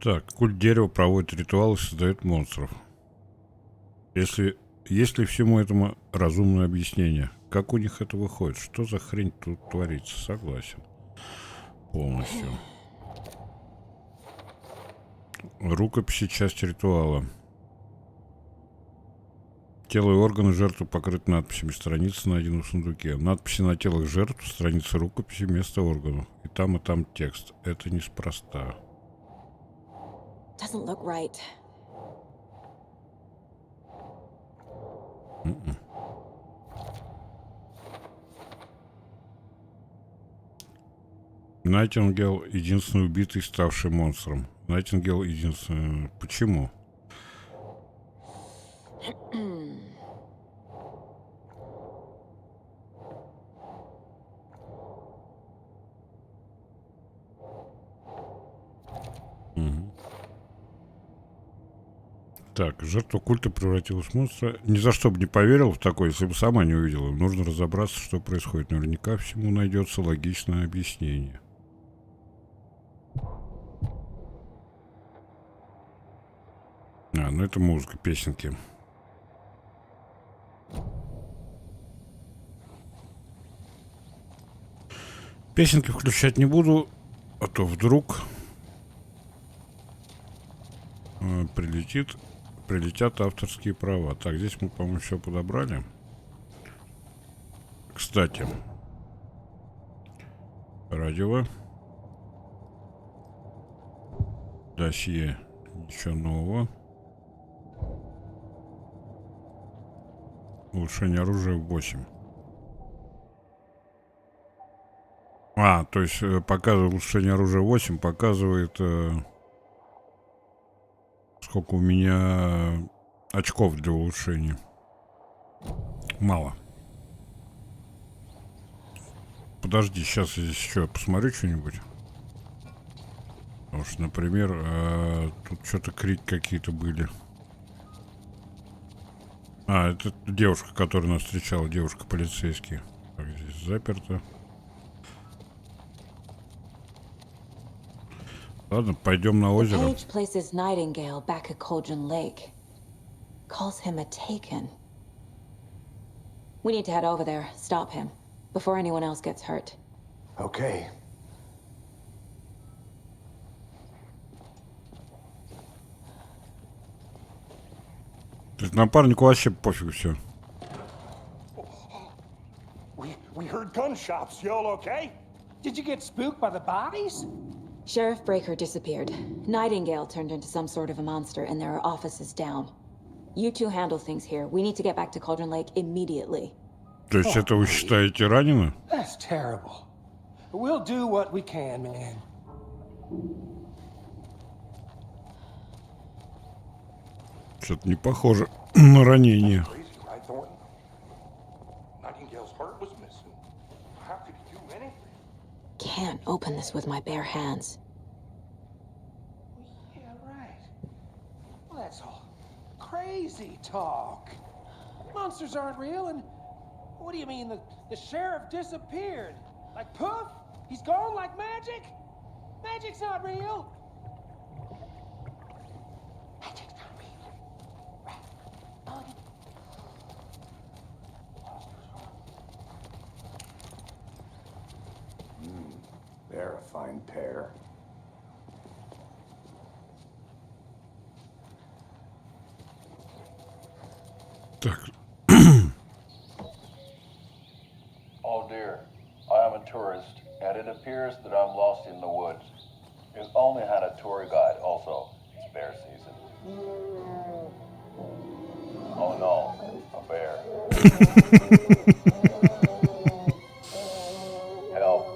Так, культ дерева проводит ритуалы и создает монстров. Если всему этому разумное объяснение, как у них это выходит? Что за хрень тут творится? Согласен. Полностью. Рукописи — часть ритуала. Тело и органы жертвы покрыты надписями. Страницы найдены в сундуке. Надписи на телах жертв, страницы рукописи, место органов. И там текст. Это неспроста. Doesn't look right. Найтингейл единственный убитый, ставший монстром. Найтингейл единственный. Почему? Так, жертва культа превратилась в монстра. Ни за что бы не поверил в такое, если бы сама не увидела. Нужно разобраться, что происходит. Наверняка всему найдется логичное объяснение. Ну это музыка, песенки. Песенки включать не буду, а то вдруг прилетят авторские права. Так, здесь мы, по-моему, все подобрали. Кстати, радио, досье, ничего нового. Улучшение оружия 8. То есть показывает улучшение оружия 8, показывает сколько у меня очков для улучшения. Мало. Подожди, сейчас я здесь еще посмотрю что-нибудь. Потому что, например, тут что-то крики какие-то были. Это девушка, которая нас встречала, девушка полицейский. Так, здесь заперто. Ладно, пойдем на озеро. The page places Nightingale back at Cauldron Lake. Calls him a taken. We need to head over there, stop him, before anyone else gets hurt. Okay. То есть напарнику вообще пофиг все. We heard gunshots. You all okay? Did you get spooked by the bodies? Sheriff Breaker disappeared. Nightingale turned into some sort of a monster, and there are offices down. You two handle things here. We need to get back to Cauldron Lake immediately. То есть это вы считаете ранено? That's terrible. We'll do what we can, man. Что-то не похоже на ранение. Nightingale's heart was missing. How could he do anything? Can't open this with my bare hands. Yeah, right. Well, that's all crazy talk. Monsters aren't real, and what do you mean the sheriff disappeared? Like poof? He's gone like magic? Magic's not real. Magic's not real. Right. They're a fine pair. Так. Oh dear, I am a tourist, and it appears that I'm lost in the woods. We've only had a tour guide also. It's bear season. Oh no, a bear. Help.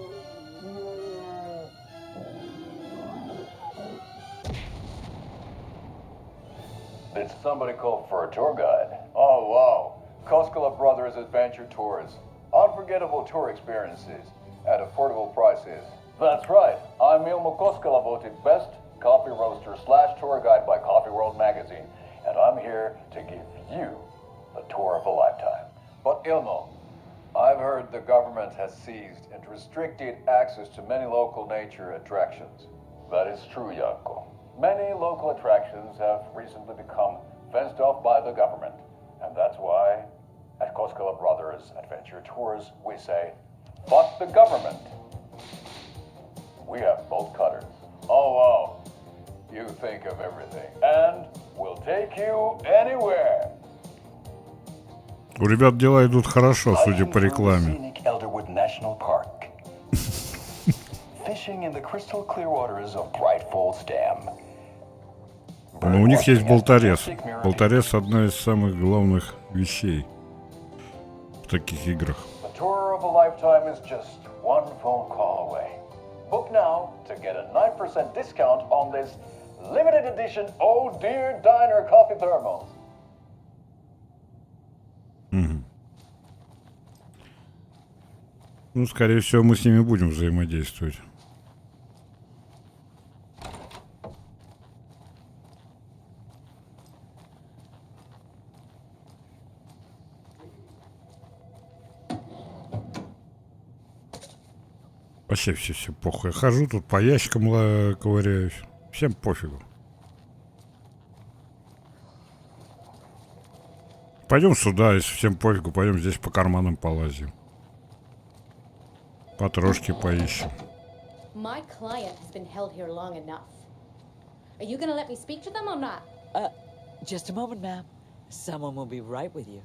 Did somebody call for a tour guide? Oh wow, Koskela Brothers Adventure Tours. Unforgettable tour experiences at affordable prices. That's right, I'm Ilmo Koskela, voted best coffee roaster / tour guide by Coffee World magazine, and I'm here to give you the tour of a lifetime. But Ilmo, I've heard the government has seized and restricted access to many local nature attractions. That is true, Janko. Many local attractions have recently become fenced off by the government, and that's why at Koskela Brothers Adventure Tours we say, fuck the government. We have bolt cutters. Oh wow, you think of everything, and we'll take you anywhere. У ребят дела идут хорошо, судя по рекламе. Scenic Elderwood National Park. Fishing in the crystal clear waters of Bright Falls Dam. Но у них есть болторез. Болторез — одна из самых главных вещей в таких играх. The tour of a lifetime is just one phone call away. Book now to get a 9% discount on this limited edition Oh Dear Diner coffee thermos. Ну, скорее всего, мы с ними будем взаимодействовать. Вообще все похуй. Я хожу тут по ящикам ковыряюсь. Всем пофигу. Пойдем сюда, если всем пофигу, пойдем здесь по карманам полазим. Потрошки поищем. My client has been held here long enough. Are you gonna let me speak to them or not? Just a moment, ma'am. Someone will be right with you.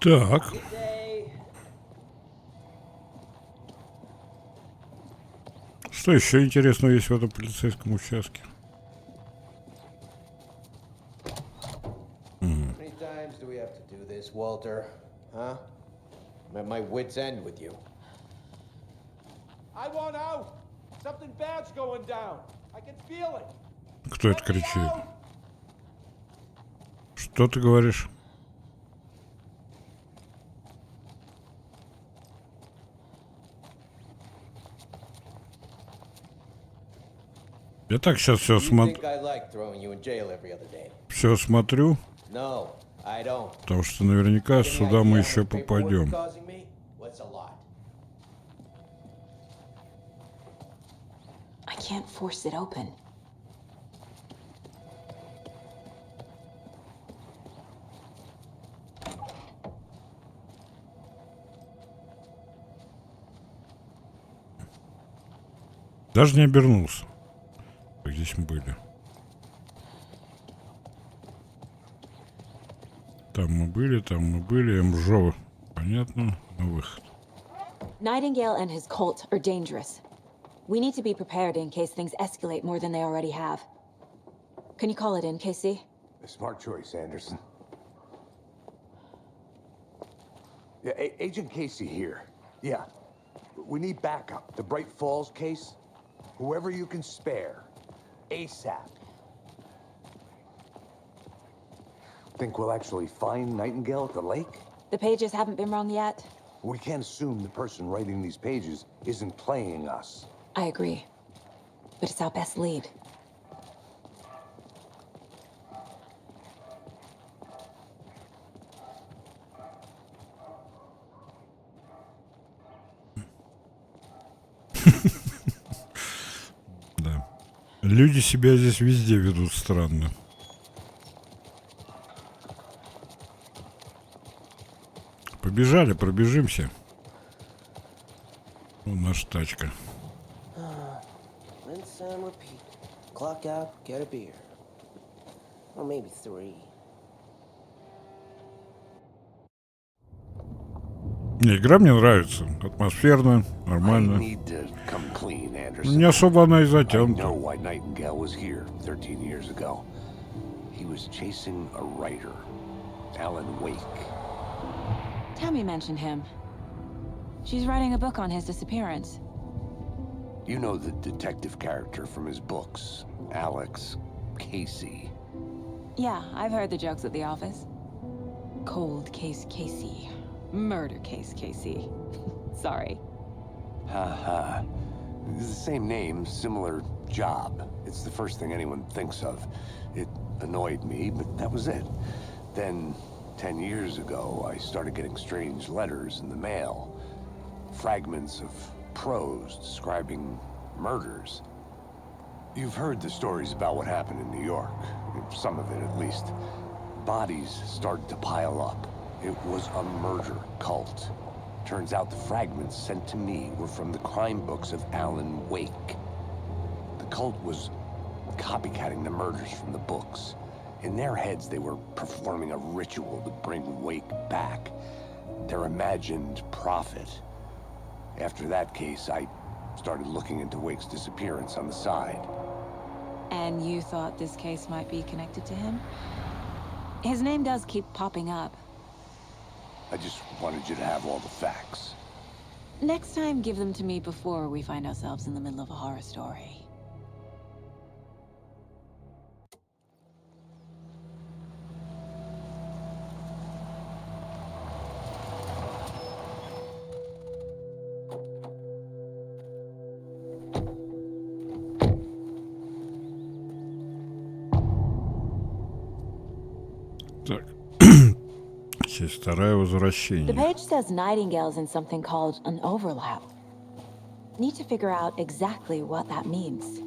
Так. Что еще интересного есть в этом полицейском участке? How many times do we have to do this, Walter? Huh? I'm at my wit's end with you. I want out! Something bad's going down. I can feel it. Кто это кричит? Что ты говоришь? Я так сейчас все смотрю. Все смотрю. Потому что наверняка сюда мы еще попадем. I can't force it open. Даже не обернулся. Здесь мы были. Там мы были. МЖО. Понятно. На выход. Nightingale and his cult are dangerous. We need to be prepared in case things escalate more than they already have. Can you call it in, Casey? A smart choice, Anderson. Yeah, Agent Casey here. Yeah. We need backup. The Bright Falls case. Whoever you can spare. ASAP. Think we'll actually find Nightingale at the lake? The pages haven't been wrong yet. We can't assume the person writing these pages isn't playing us. I agree. But it's our best lead. Да. Люди себя здесь везде ведут странно. Побежали, пробежимся. Вон наша тачка. Rinse and repeat. Clock out, get a beer. Or maybe 3. Не, игра мне нравится. Атмосферно, нормально. Не особо она и затянута. Why Nightingale was here 13 years ago. He was chasing a writer, Alan Wake. Tammy mentioned him. She's writing a book on his disappearance. You know the detective character from his books, Alex Casey. Yeah, I've heard the jokes at the office. Cold case Casey. Murder case Casey. Sorry. Ha. It's the same name, similar job. It's the first thing anyone thinks of. It annoyed me, but that was it. Then, 10 years ago, I started getting strange letters in the mail. Fragments of prose describing murders. You've heard the stories about what happened in New York. Some of it, at least. Bodies started to pile up. It was a murder cult. Turns out the fragments sent to me were from the crime books of Alan Wake. The cult was copycatting the murders from the books. In their heads, they were performing a ritual to bring Wake back. Their imagined prophet. After that case, I started looking into Wake's disappearance on the side. And you thought this case might be connected to him? His name does keep popping up. I just wanted you to have all the facts. Next time, give them to me before we find ourselves in the middle of a horror story. Так. Часть вторая, The возвращение. page says Nightingale's in something called an overlap. Need to figure out exactly what that means.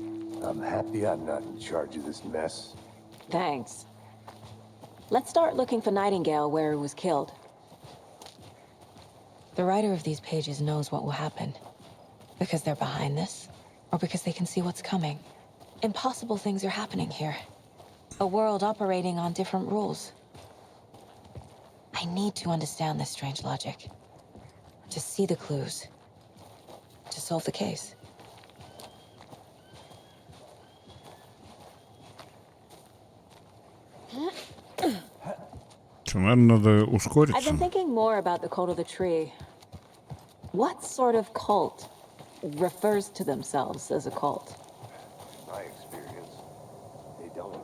I'm happy I'm not in charge of this mess. Thanks. Let's start looking for Nightingale where he was killed. The writer of these pages knows what will happen. Because they're behind this, or because they can see what's coming. Impossible things are happening here. A world operating on different rules. I need to understand this strange logic. To see the clues. To solve the case. Что, наверное, надо I've ускориться. been thinking more about the cult of the tree. What sort of cult refers to themselves as a cult? In my experience, they don't.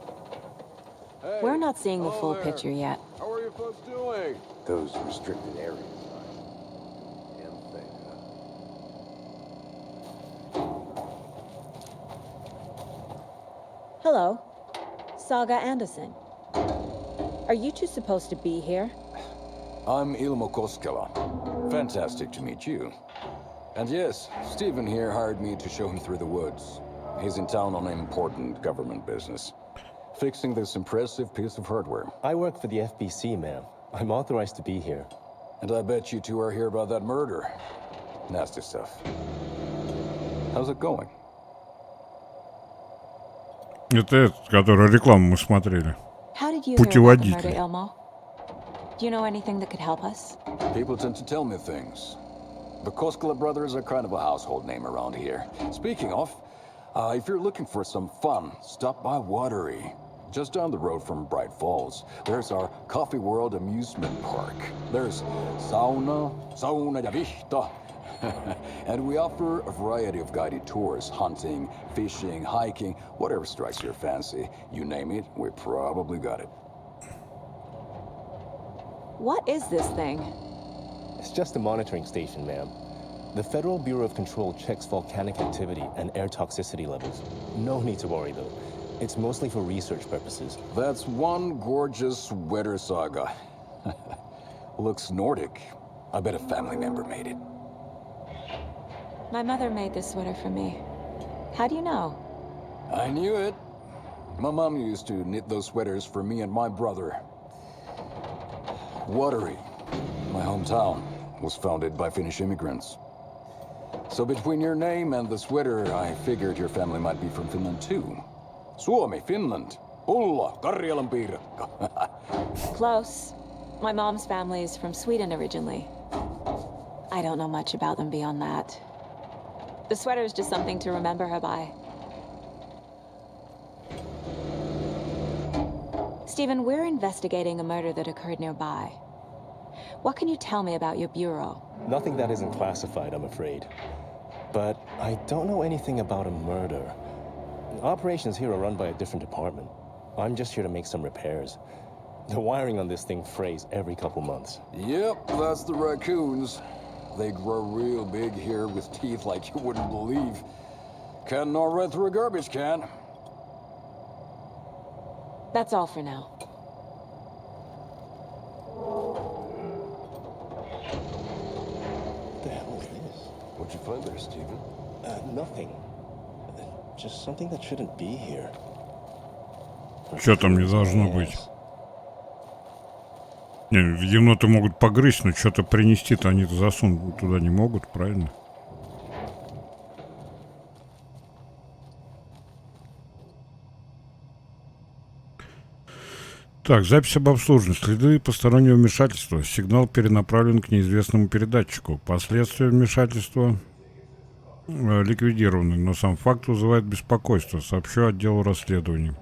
We're not seeing the full picture yet. How are you folks doing? Those restricted areas. Damn thing, Hello. Saga Anderson. Are you two supposed to be here? I'm Ilmo Koskela. Fantastic to meet you. And yes, Stephen here hired me to show him through the woods. He's in town on important government business. Fixing this impressive piece of hardware. I work for the FBC, ma'am. I'm authorized to be here. And I bet you two are here about that murder. Nasty stuff. How's it going? Это этот, который рекламу мы смотрели. How did you hear about the murder, Путеводитель. Ilmo? Do you know anything that could help us? People tend to tell me things. The Koskela brothers are kind of a household name around here. Speaking of, if you're looking for some fun, stop by Watery. Just down the road from Bright Falls, there's our Coffee World amusement park. There's sauna ja vihta. And we offer a variety of guided tours, hunting, fishing, hiking, whatever strikes your fancy. You name it, we probably got it. What is this thing? It's just a monitoring station, ma'am. The Federal Bureau of Control checks volcanic activity and air toxicity levels. No need to worry, though. It's mostly for research purposes. That's one gorgeous sweater, Saga. Looks Nordic. I bet a family member made it. My mother made this sweater for me. How do you know? I knew it. My mom used to knit those sweaters for me and my brother. Watery, my hometown, was founded by Finnish immigrants. So between your name and the sweater, I figured your family might be from Finland too. Suomi, Finland. Ulla, Karjalan piirakka. Close. My mom's family is from Sweden originally. I don't know much about them beyond that. The sweater is just something to remember her by. Stephen, we're investigating a murder that occurred nearby. What can you tell me about your bureau? Nothing that isn't classified, I'm afraid. But I don't know anything about a murder. Operations here are run by a different department. I'm just here to make some repairs. The wiring on this thing frays every couple months. Yep, that's the raccoons. They grow real big here with teeth like you wouldn't believe. Can't gnaw right through a garbage can. That's all for now. What the hell is this? What'd you find there, Stephen? Nothing. Just something that shouldn't be here. Что там не должно быть? Не, еноты могут погрызть, но что-то принести-то они-то засунуть туда не могут, правильно? Так, запись об обслуживании. Следы постороннего вмешательства. Сигнал перенаправлен к неизвестному передатчику. Последствия вмешательства ликвидированы, но сам факт вызывает беспокойство. Сообщу отделу расследований.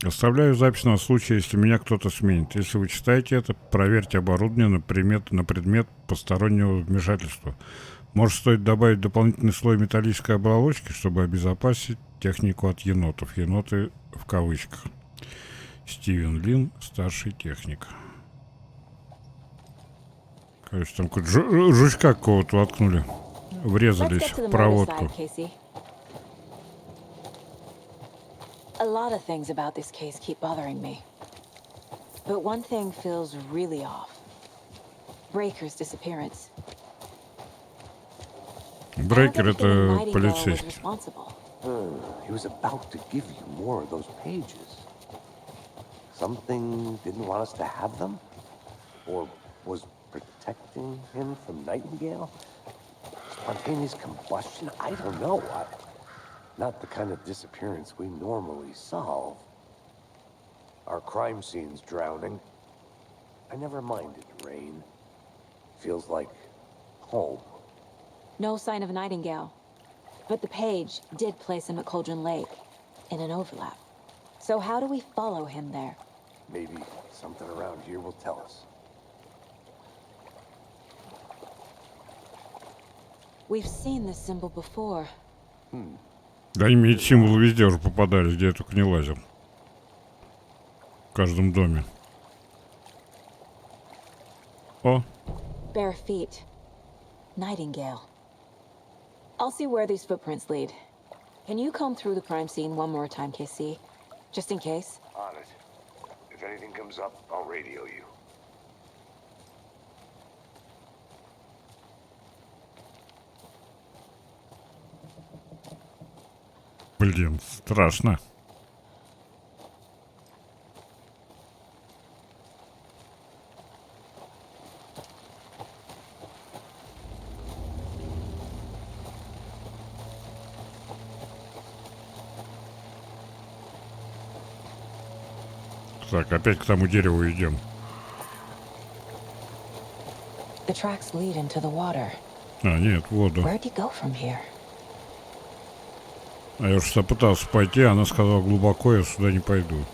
Оставляю запись на случай, если меня кто-то сменит. Если вы читаете это, проверьте оборудование на предмет постороннего вмешательства. Может, стоит добавить дополнительный слой металлической оболочки, чтобы обезопасить технику от енотов. Еноты в кавычках. Стивен Лин, старший техник. Кажется, там какой-то жучка какого-то воткнули. Врезались в проводку. A lot of things about this case keep bothering me. But one thing feels really off. Брейкер's disappearance. Брейкер — это полицейский. He was about to give you more of those pages. Something didn't want us to have them? Or was protecting him from Nightingale? Spontaneous combustion? I don't know. Not the kind of disappearance we normally solve. Our crime scene's drowning. I never minded rain. Feels like home. No sign of Nightingale. But the page did place him at Cauldron Lake, in an overlap. So how do we follow him there? Maybe something around here will tell us. We've seen this symbol before. Да, они эти символы везде уже попадались, где я только не лазил. В каждом доме. О! Bare feet. Nightingale. I'll see where these footprints lead. Can you comb through the crime scene one more time, KC? Just in case? On it. If anything comes up, I'll radio you. Блин, страшно. Так, опять к тому дереву идем. The tracks lead into the water. А, нет, в воду. Where'd you go from here? А я уж пытался пойти, а она сказала глубоко, я сюда не пойду.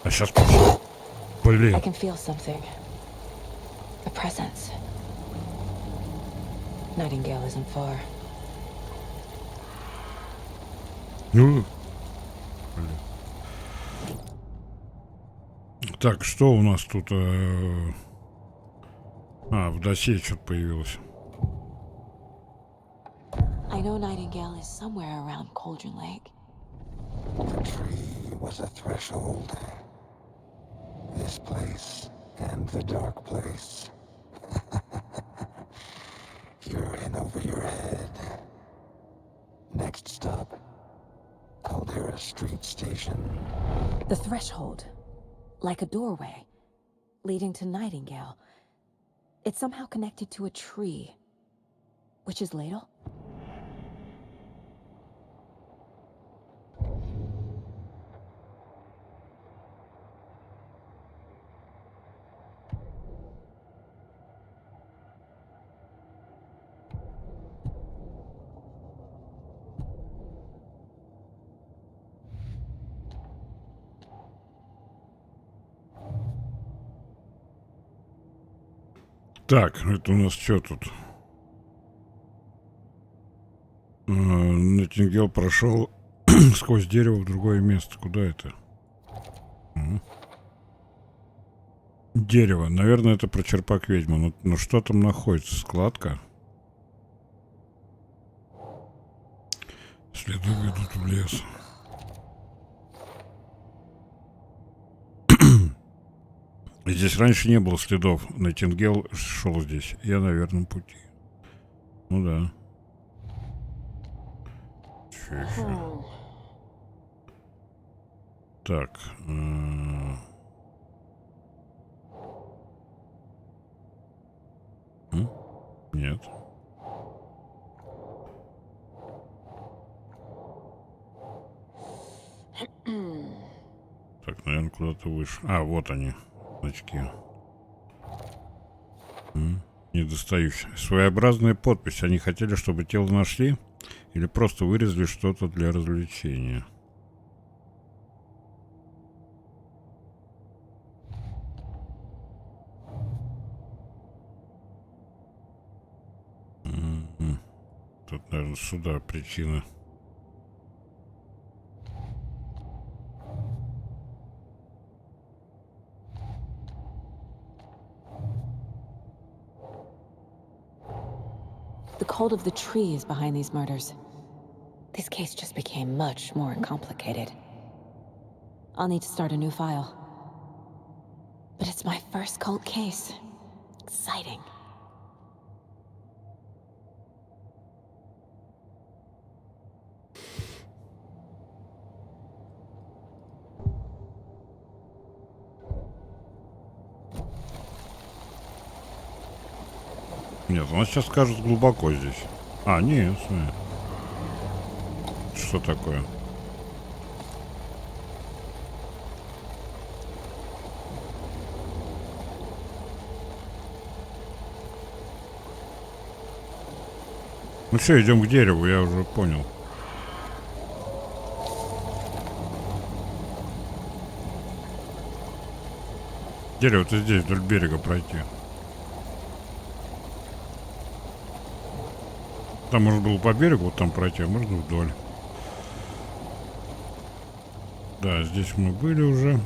А сейчас... Блин. I can feel something. A presence. Nightingale isn't far. Ну... Блин. Так, что у нас тут? А, в досье что-то появилось. I know Nightingale is somewhere around Cauldron Lake. The tree was a threshold. This place and the dark place. You're in over your head. Next stop, Caldera Street Station. The threshold. Like a doorway. Leading to Nightingale. It's somehow connected to a tree. Witch's Ladle? Так, это у нас что тут? Найтингейл прошел сквозь дерево в другое место. Куда это? Дерево. Наверное, это про черпак ведьмы. Но что там находится? Складка? Следы ведут в лес. Здесь раньше не было следов. Найтингейл шел здесь. Я на верном пути. Ну да. Чё еще? Так. Нет. Так, наверное, куда-то выше. А, вот они. Значки. Недостающие. Своеобразная подпись. Они хотели, чтобы тело нашли? Или просто вырезали что-то для развлечения? Тут, наверное, сюда причина. The cult of the tree is behind these murders. This case just became much more complicated. I'll need to start a new file. But it's my first cult case. Exciting. Нет, он сейчас скажет глубоко здесь. А, нет, смотри. Что такое? Ну все, идем к дереву, я уже понял. Дерево-то здесь, вдоль берега пройти. Там можно было по берегу вот там пройти, а можно вдоль. Да, здесь мы были уже.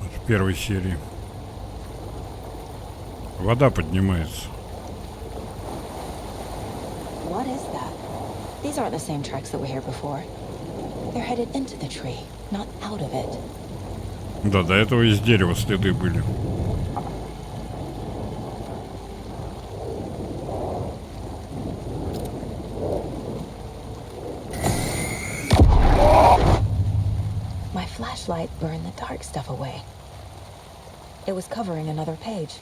Вот в первой серии. Вода поднимается. What is that? These aren't the same tracks that were here before. They're headed into the tree, not out of it. Да, до этого из дерева следы были. My flashlight burned the dark stuff away. It was covering another page.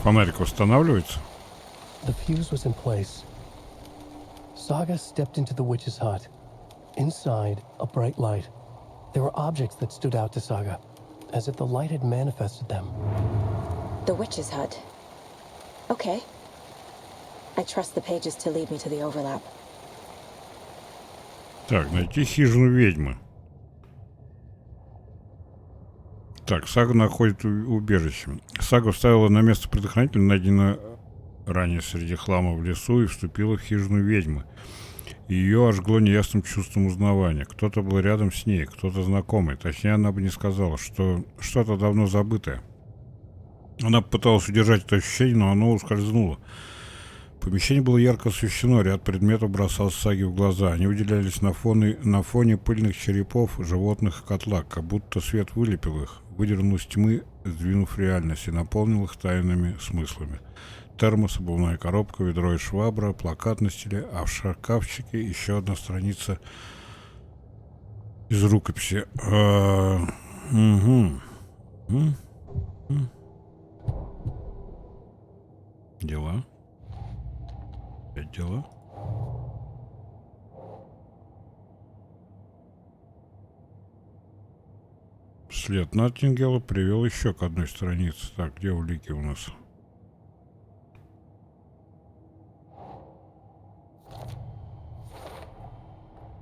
Фонарик восстанавливается? The fuse was in place. Saga stepped into the witch's hut. Inside, a bright light. There were objects that stood out to Saga, as if the light had manifested them. The witch's hut. Okay. I trust the pages to lead me to the overlap. Так, найти хижину ведьмы. Так, Сага находит убежище. Сага вставила на место предохранителя, найденное ранее среди хлама в лесу, и вступила в хижину ведьмы. Ее ожгло неясным чувством узнавания. Кто-то был рядом с ней, кто-то знакомый. Точнее, она бы не сказала, что что-то давно забытое. Она попыталась удержать это ощущение, но оно ускользнуло. Помещение было ярко освещено, ряд предметов бросался Саге в глаза. Они выделялись на фоне пыльных черепов, животных и котла, как будто свет вылепил их, выдернул из тьмы, сдвинув реальность, и наполнил их тайными смыслами. Термос, обувная коробка, ведро и швабра, плакат на стеле, а в шкафчике еще одна страница из рукописи. Дела? Опять дела? След Наттингела привел еще к одной странице. Так, где улики у нас?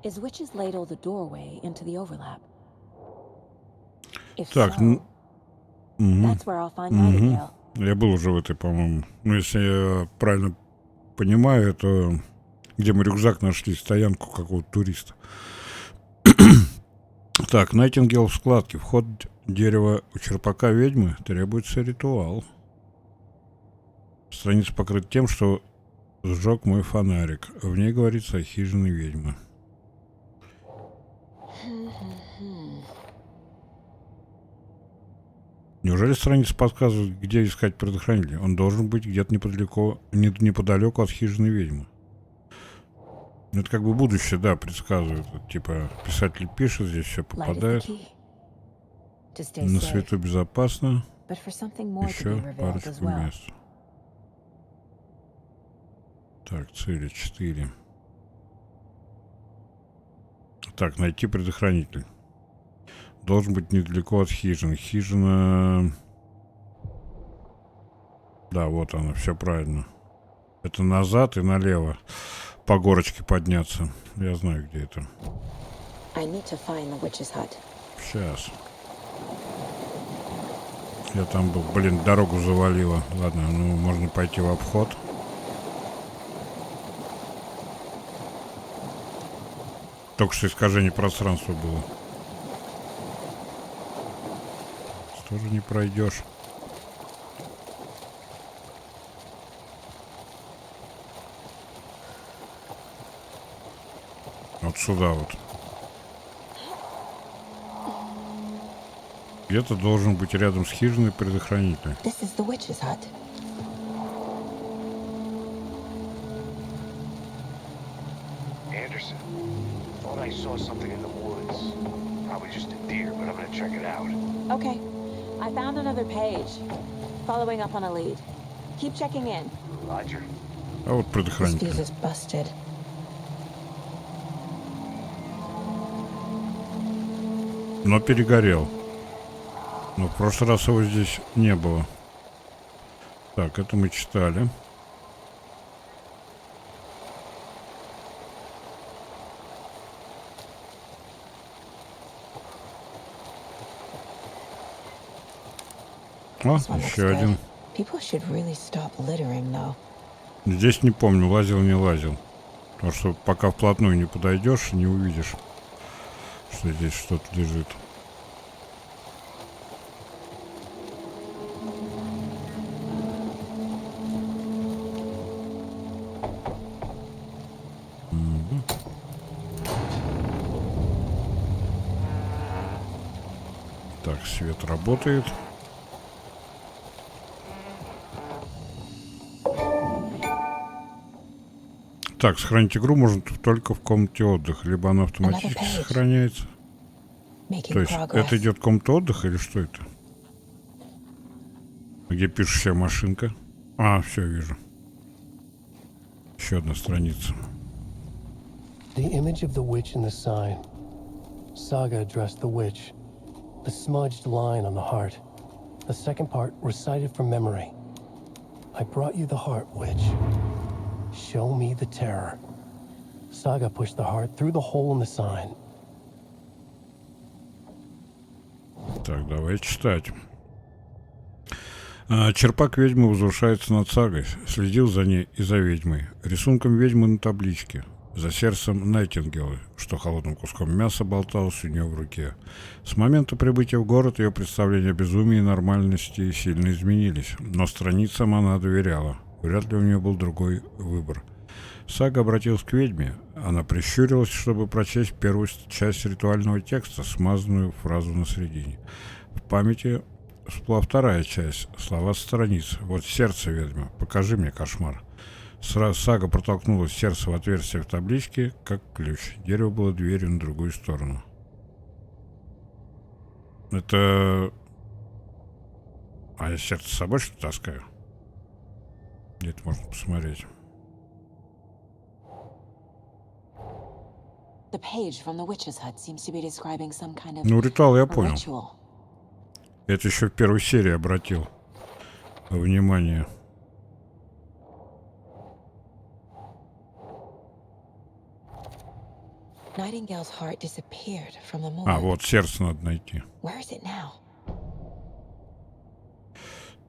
Is Witch's Ladle the doorway into the overlap? If Так, so, мгм. that's where I'll find Мгм. Nightingale. Я был уже в этой, по-моему. Ну, если я правильно понимаю, это где мы рюкзак нашли, стоянку какого-то туриста. Так, Найтингел в складке. Вход дерева у черпака ведьмы. Требуется ритуал. Страница покрыта тем, что сжег мой фонарик. В ней говорится о хижине ведьмы. Неужели страница подсказывает, где искать предохранитель? Он должен быть где-то неподалеку от хижины ведьмы. Ну, это как бы будущее, да, предсказывает. Вот, типа, писатель пишет, здесь все попадает. На свету безопасно. Еще парочку мест. Так, цели 4. Так, найти предохранитель. Должен быть недалеко от хижины. Хижина... Да, вот она, все правильно. Это назад и налево. По горочке подняться. Я знаю, где это. Сейчас. Я там был. Блин, дорогу завалило. Ладно, ну можно пойти в обход. Только что искажение пространства было. Тоже не пройдешь. Вот сюда вот. Где-то должен быть рядом с хижиной предохранитель. Anderson, thought I saw something in the woods. Probably just a deer, but I'm gonna check it out. Okay. I found another page. Following up on a lead. Keep checking in. Roger. А вот предохранитель. This fuse is busted. Но перегорел. Но в прошлый раз его здесь не было. Так, это мы читали. О, еще один. Здесь не помню, лазил, не лазил. Потому что пока вплотную не подойдешь, не увидишь, что здесь что-то лежит. Так, свет работает. Так, сохранить игру можно только в комнате отдыха, либо она автоматически сохраняется. То есть это идет комната отдыха или что это? Где пишущая машинка? А, все, вижу. Еще одна страница. The image of the witch in the sign. Saga addressed the witch. The smudged line on the heart. The second part recited from memory. I brought you the heart, witch. Show me the terror. Saga pushed the heart through the hole in the sign. Так, давай читать. Черпак ведьмы возвышается над сагой. Следил за ней и за ведьмой. Рисунком ведьмы на табличке. За сердцем Найтингелы, что холодным куском мяса болталось у нее в руке. С момента прибытия в город ее представления о безумии и нормальности сильно изменились. Но страницам она доверяла. Вряд ли у нее был другой выбор. Сага обратилась к ведьме. Она прищурилась, чтобы прочесть первую часть ритуального текста, смазанную фразу на середине. В памяти всплыла вторая часть, слова с страниц. «Вот сердце, ведьма, покажи мне кошмар». Сага протолкнула сердце в отверстие в табличке, как ключ. Дерево было дверью на другую сторону. Это... А я сердце с собой что-то таскаю? Где это можно посмотреть? Ну, ритуал я понял. Это еще в первой серии обратил внимание. А, вот сердце надо найти.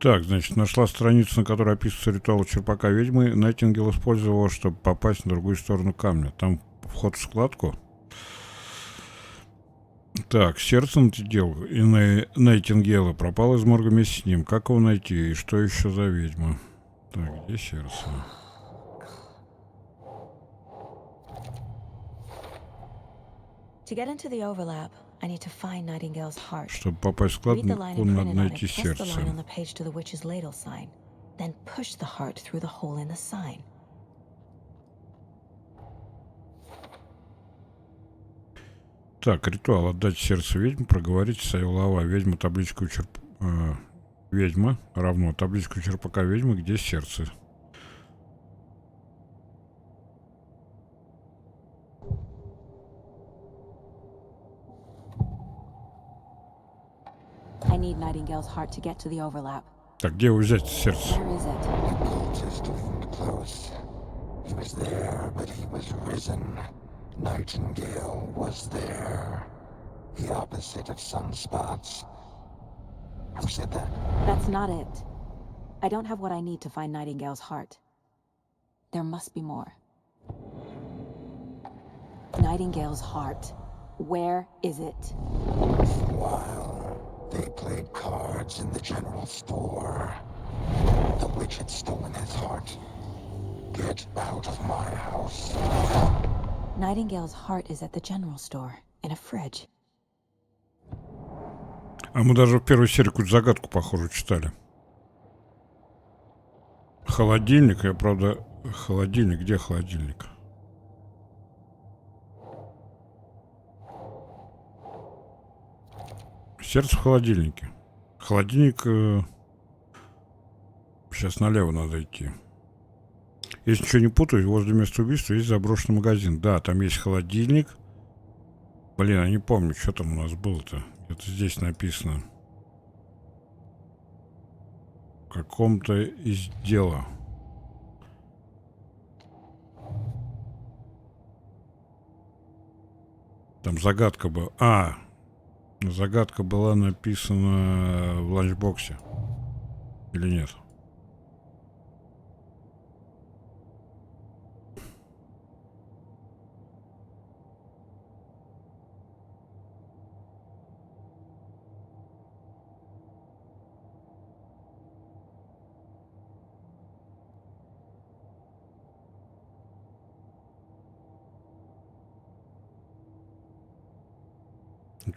Так, значит, нашла страницу, на которой описывается ритуал черпака ведьмы. Найтингел использовал его, чтобы попасть на другую сторону камня. Там вход в складку. Так, сердце надел, и Найтингела пропал из морга вместе с ним. Как его найти? И что еще за ведьма? Так, где сердце? Чтобы попасть в складку, надо найти сердце. Так, ритуал. Отдать сердце ведьмы, проговорить слова. Ведьма, табличку ведьма равно табличку черпака ведьмы, где сердце. I need Nightingale's heart to get to the overlap. Так, где взять сердце? Where is it? Just leaned close. He was there, but he was risen. Nightingale was there. The opposite of sunspots. Who said that? That's not it. I don't have what I need to find Nightingale's heart. There must be more. Nightingale's heart. Where is it? While they played cards in the general store, the witch had stolen his heart. Get out of my house. Nightingale's heart is at the general store, in a fridge. А мы даже в первой серии какую-то загадку, похоже, читали. Холодильник, я, правда... Холодильник, где холодильник? Сердце в холодильнике. Холодильник... Сейчас налево надо идти. Если ничего не путаю, возле места убийства есть заброшенный магазин. Да, там есть холодильник. Блин, я не помню, что там у нас было-то. Это здесь написано. В каком-то из дела. Там загадка была. Загадка была написана в ланчбоксе. Или нет?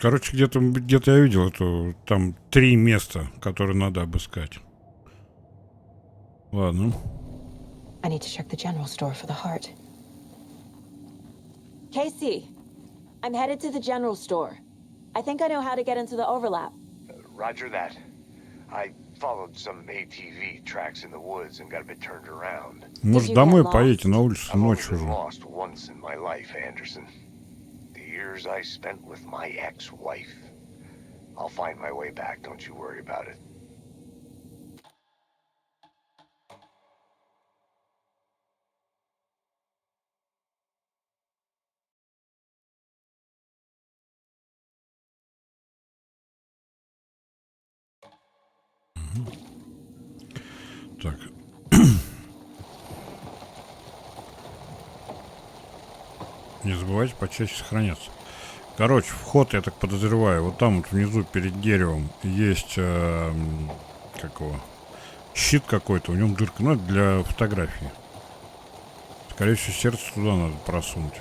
Короче, где-то я видел эту, там 3 места, которые надо обыскать. Ладно. I need to check the general store for the heart. Casey, I'm headed to the general store. I think I know how to get into the overlap. Roger that. I followed some ATV tracks in the woods and got a bit turned around. Может, домой поедете, на улице ночью I've уже. been lost once in my life, Anderson. The years I spent with my ex-wife. I'll find my way back, don't you worry about it. Так. Не забывайте почаще сохраняться. Короче, вход, я так подозреваю, вот там вот внизу перед деревом есть как его, щит какой-то, в нем дырка, ну это для фотографии. Скорее всего, сердце туда надо просунуть.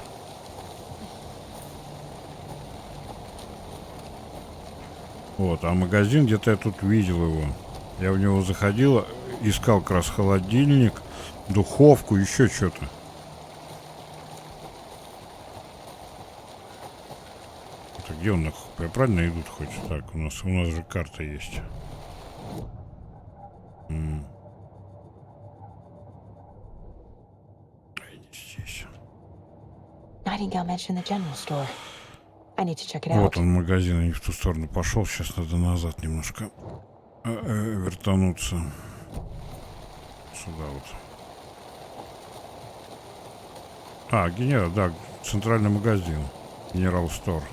Вот, а магазин, где-то я тут видел его. Я в него заходил, искал как раз холодильник, духовку, еще что-то. Это где он? Я правильно идут хоть? Так, у нас же карта есть. Здесь. Nightingale mentioned the general store. I need to check it out. Вот он магазин, я не в ту сторону пошел. Сейчас надо назад немножко вертануться. Сюда вот. Генерал, да, центральный магазин. Генерал Стор.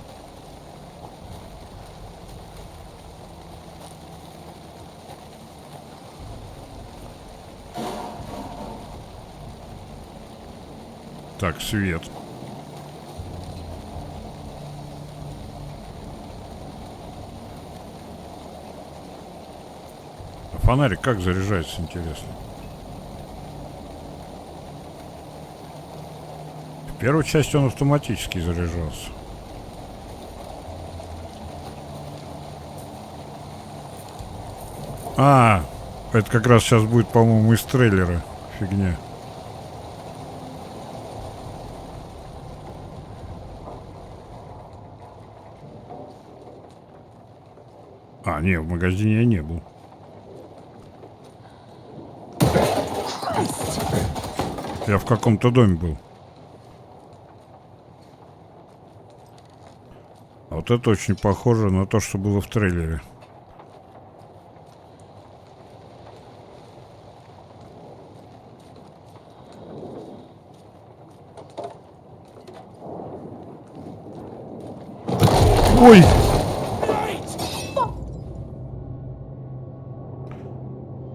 Так, свет. А фонарик как заряжается, интересно? В первой части он автоматически заряжался. А, это как раз сейчас будет, по-моему, из трейлера фигня. А, не, в магазине я не был. Я в каком-то доме был. А вот это очень похоже на то, что было в трейлере. Ой!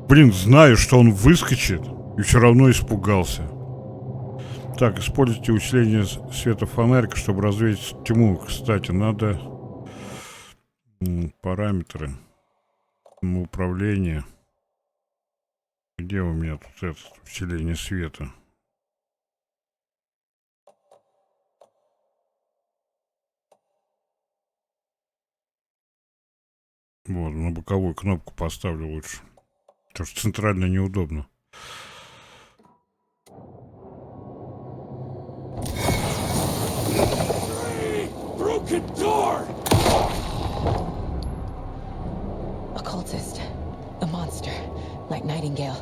Блин, знаю, что он выскочит, и все равно испугался. Так, используйте усиление света фонарика, чтобы развеять тьму. Кстати, надо параметры управления. Где у меня тут это усиление света? Вот, на боковую кнопку поставлю лучше. Потому что центрально неудобно. Broken door! A cultist. A monster. Like Nightingale.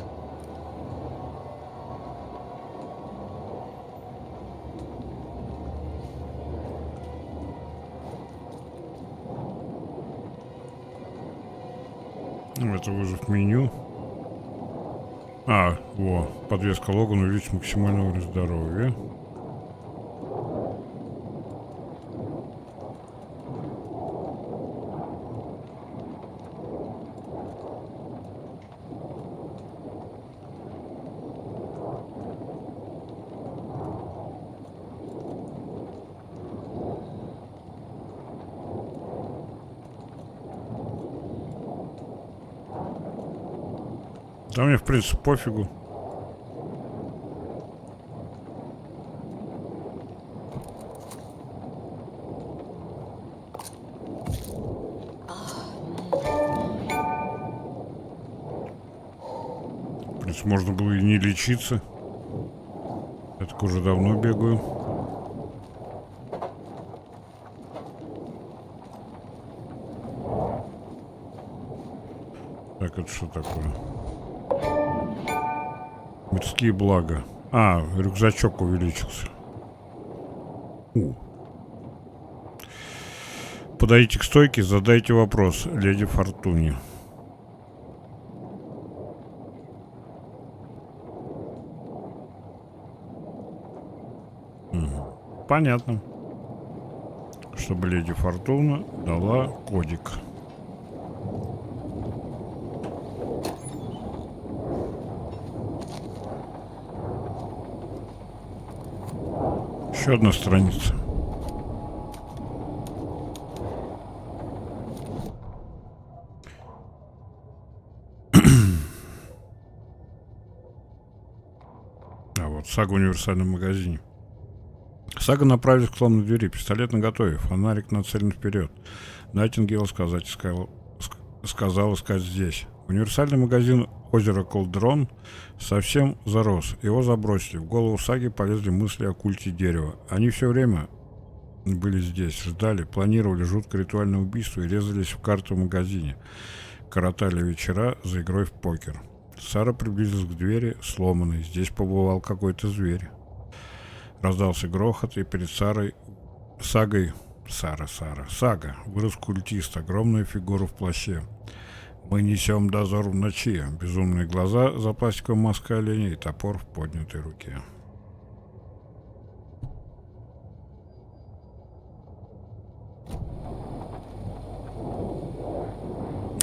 Это вызов меню. А, во, подвеска Логана увеличить максимальный уровень здоровья. Да мне, в принципе, пофигу. В принципе, можно было и не лечиться. Я так уже давно бегаю. Так, это что такое? Мирские блага. А, рюкзачок увеличился. Подойдите к стойке, задайте вопрос леди Фортуне. Понятно. Чтобы леди Фортуна дала кодик. Еще одна страница. А вот сага в универсальном магазине. Сага направилась к сломанной двери. Пистолет наготове. Фонарик нацелен вперед. Найтингейл сказал искать здесь. Универсальный магазин озера Колдрон совсем зарос. Его забросили. В голову Саги полезли мысли о культе дерева. Они все время были здесь, ждали, планировали жуткое ритуальное убийство и резались в карты в магазине. Коротали вечера за игрой в покер. Сара приблизилась к двери, сломанной. Здесь побывал какой-то зверь. Раздался грохот, и перед Сагой Сага вырос культист, огромная фигура в плаще. Мы несем дозор в ночи. Безумные глаза за пластиковой маской оленя и топор в поднятой руке.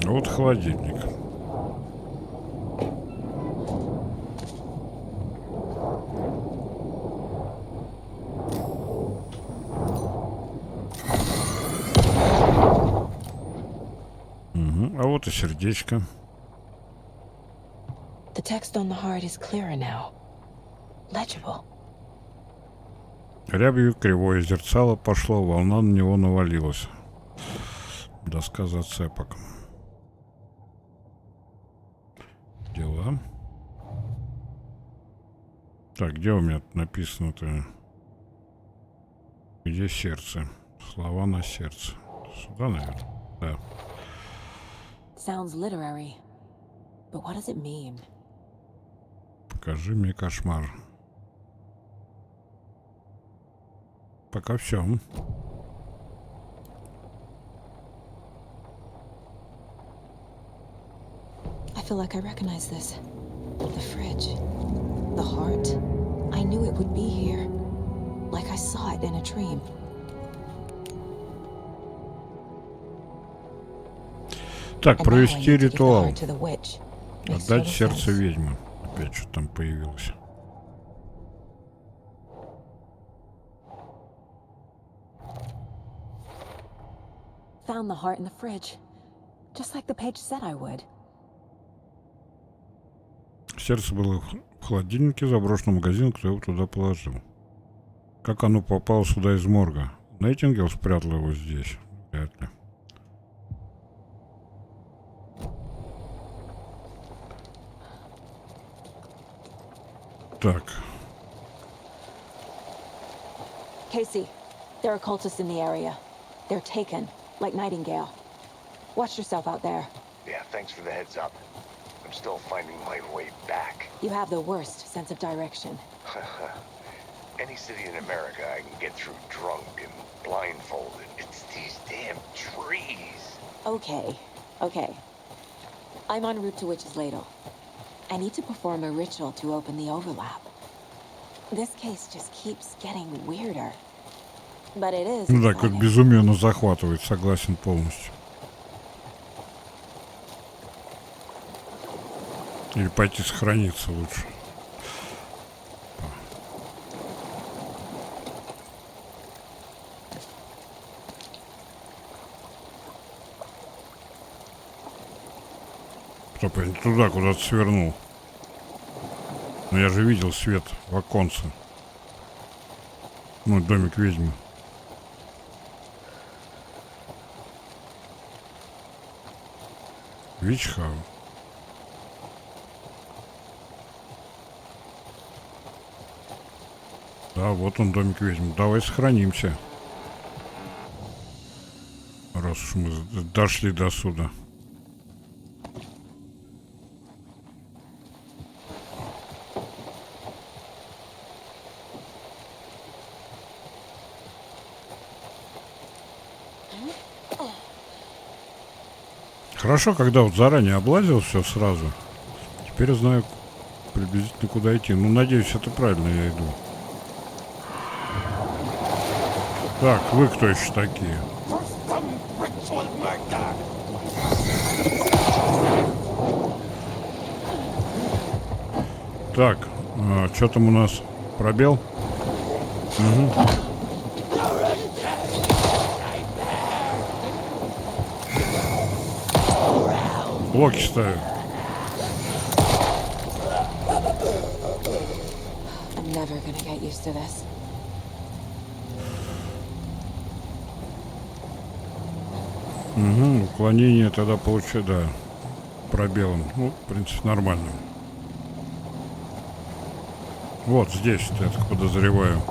Вот холодильник. Угу. А вот и сердечко. The text on the heart is clearer now. Legible. Рябью кривое зерцало пошло, волна на него навалилась. Доска зацепок. Дела. Так, где у меня написано-то? Где сердце? Слова на сердце. Сюда, наверное? Да. Sounds literary. But what does it mean? Покажи мне кошмар. Пока все. I feel like I recognize this. The fridge. The heart. I knew it would be here. Like I saw it in a dream. Так, провести ритуал. To the witch. Отдать сердце ведьмы. Опять что там появилось. Found the heart in the fridge. Just like the page said I would. Сердце было в холодильнике заброшенного магазина, кто его туда положил. Как оно попало сюда из морга? Найтингейл спрятал его здесь? Вряд ли. Так. Casey, there are cultists in the area. They're taken, like Nightingale. Watch yourself out there. Yeah, thanks for the heads up. I'm still finding my way back. You have the worst sense of direction. Any city in America I can get through drunk and blindfolded. It's these damn trees. Okay, okay. I'm en route to Witch's Ladle. I need to perform a ritual to open the overlap. This case just keeps getting weirder. But it is. Ну так, вот безумно захватывает, согласен полностью. Или пойти сохраниться лучше. Стоп, я не туда куда-то свернул. Но я же видел свет в оконце. Ну, домик ведьмы. Вичхау. Да, вот он, домик ведьмы. Давай сохранимся. Раз уж мы дошли до сюда. Хорошо, когда вот заранее облазил все сразу. Теперь я знаю приблизительно куда идти. Ну, надеюсь, это правильно я иду. Так, вы кто еще такие? Так, что там у нас? Пробел? Угу. Блоки ставим. I'm never gonna get used to this. Угу, уклонение тогда получаю, да, пробелом. Ну, в принципе, нормально. Вот здесь, я так подозреваю.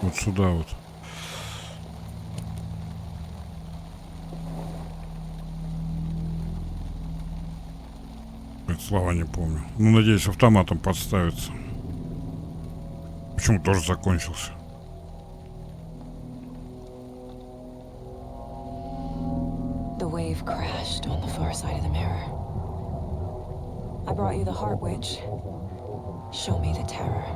Вот сюда вот. Слова не помню. Ну, надеюсь, автоматом подставится. Почему тоже закончился? The wave crashed on the far side of the mirror. I brought you the Heart Witch. Show me the terror.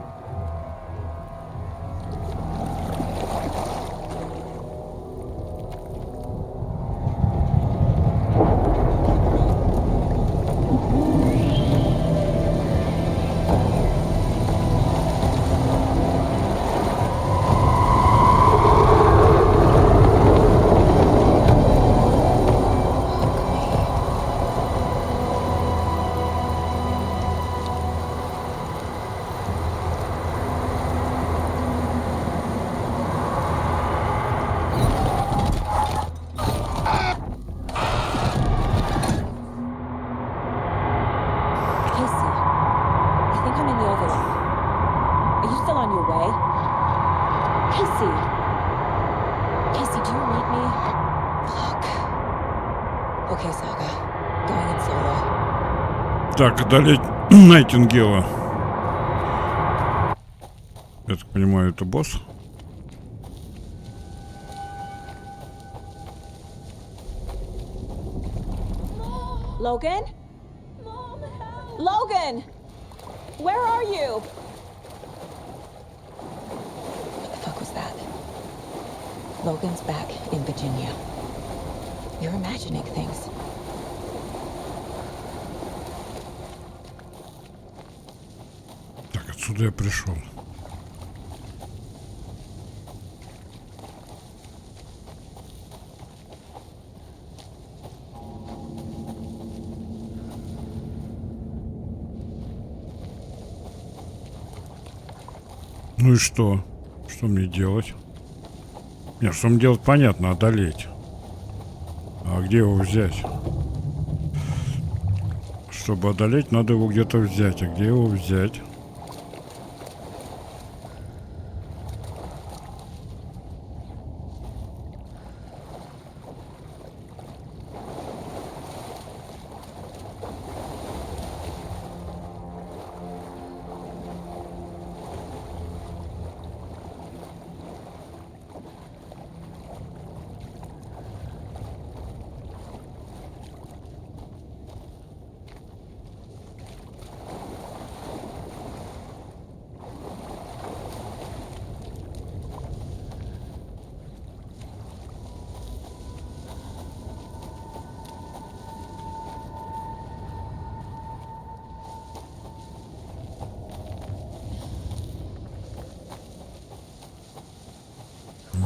Okay, Saga. Going in solo. Так, одолеть Найтингела. Я так понимаю, это босс. Logan? Logan! Where are you? What the fuck was that? Logan's back in Virginia. You're imagining things. Так, отсюда я пришел. Ну и что? Что мне делать? Нет, что мне делать, понятно, одолеть. А где его взять? Чтобы одолеть, надо его где-то взять. А где его взять?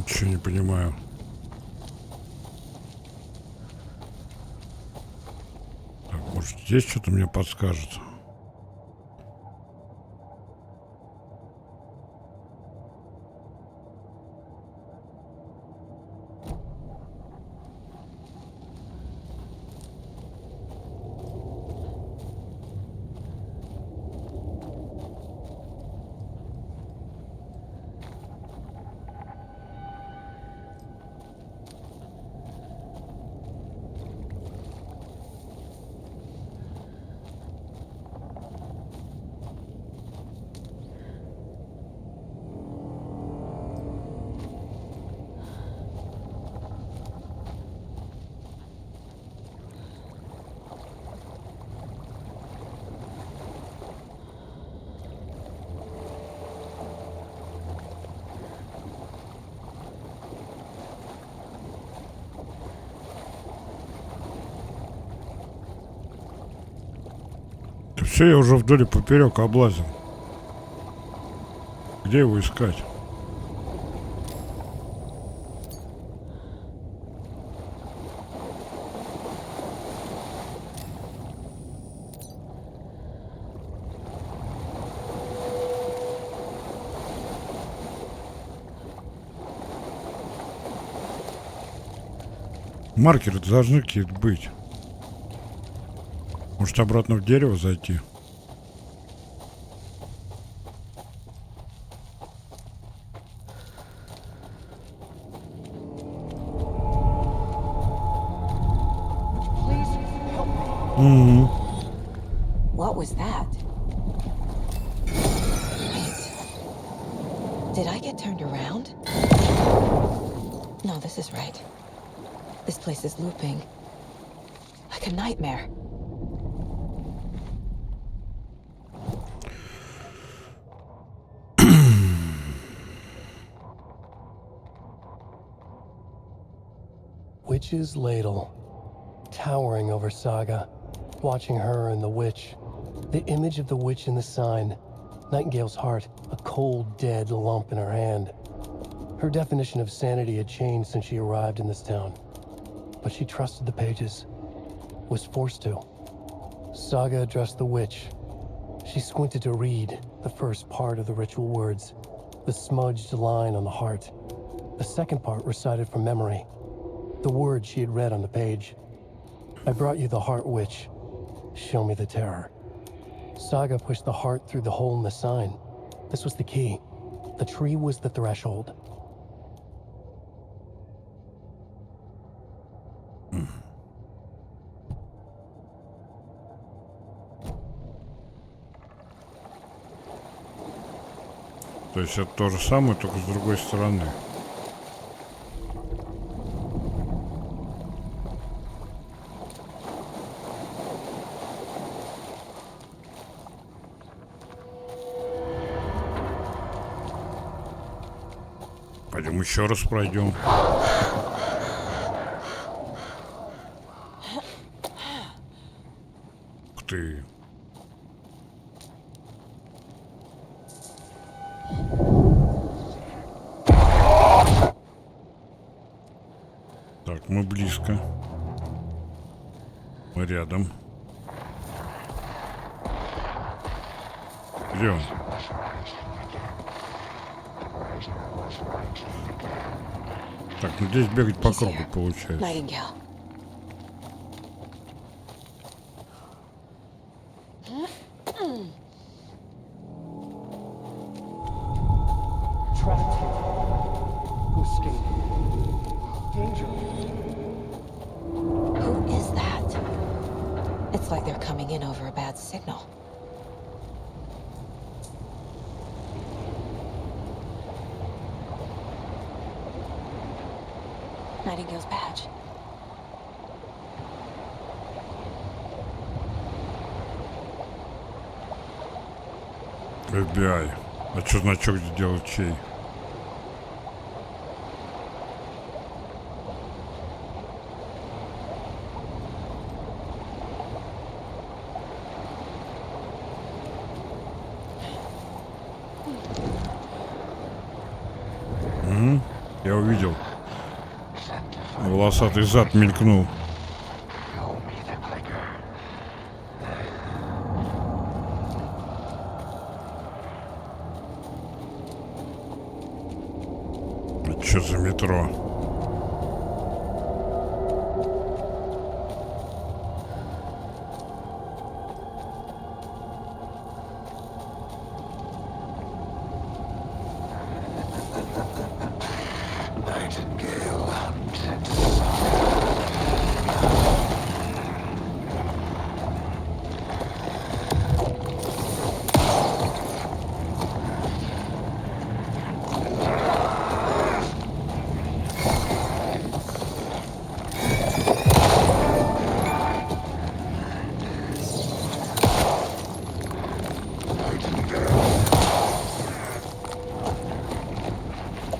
Ничего не понимаю. Так, может, здесь что-то мне подскажет? Все, я уже вдоль и поперек облазил. Где его искать? Маркеры должны какие-то быть. Может, обратно в дерево зайти? What was that? Wait. Did I get turned around? No, this is right. This place is looping. Like a nightmare. Witch's ladle, towering over Saga, watching her and the witch. The image of the witch in the sign, Nightingale's heart, a cold, dead lump in her hand. Her definition of sanity had changed since she arrived in this town. But she trusted the pages, was forced to. Saga addressed the witch. She squinted to read the first part of the ritual words, the smudged line on the heart. The second part recited from memory, the words she had read on the page. I brought you the heart, witch. Show me the terror. Saga pushed the heart through the hole in the sign. This was the key. The tree was the threshold. То есть это то же самое, только с другой стороны. Пойдем еще раз пройдем. Ух ты. Так, мы близко. Мы рядом. Где он? Так, ну здесь бегать по кругу получается. Nightingale. Trapped here. Who escaped? Danger. Who is that? It's like they're coming in over a bad signal. Nightingale's badge. FBI. А что значок сделал чей? Я увидел. Волосатый зад мелькнул. Что за метро?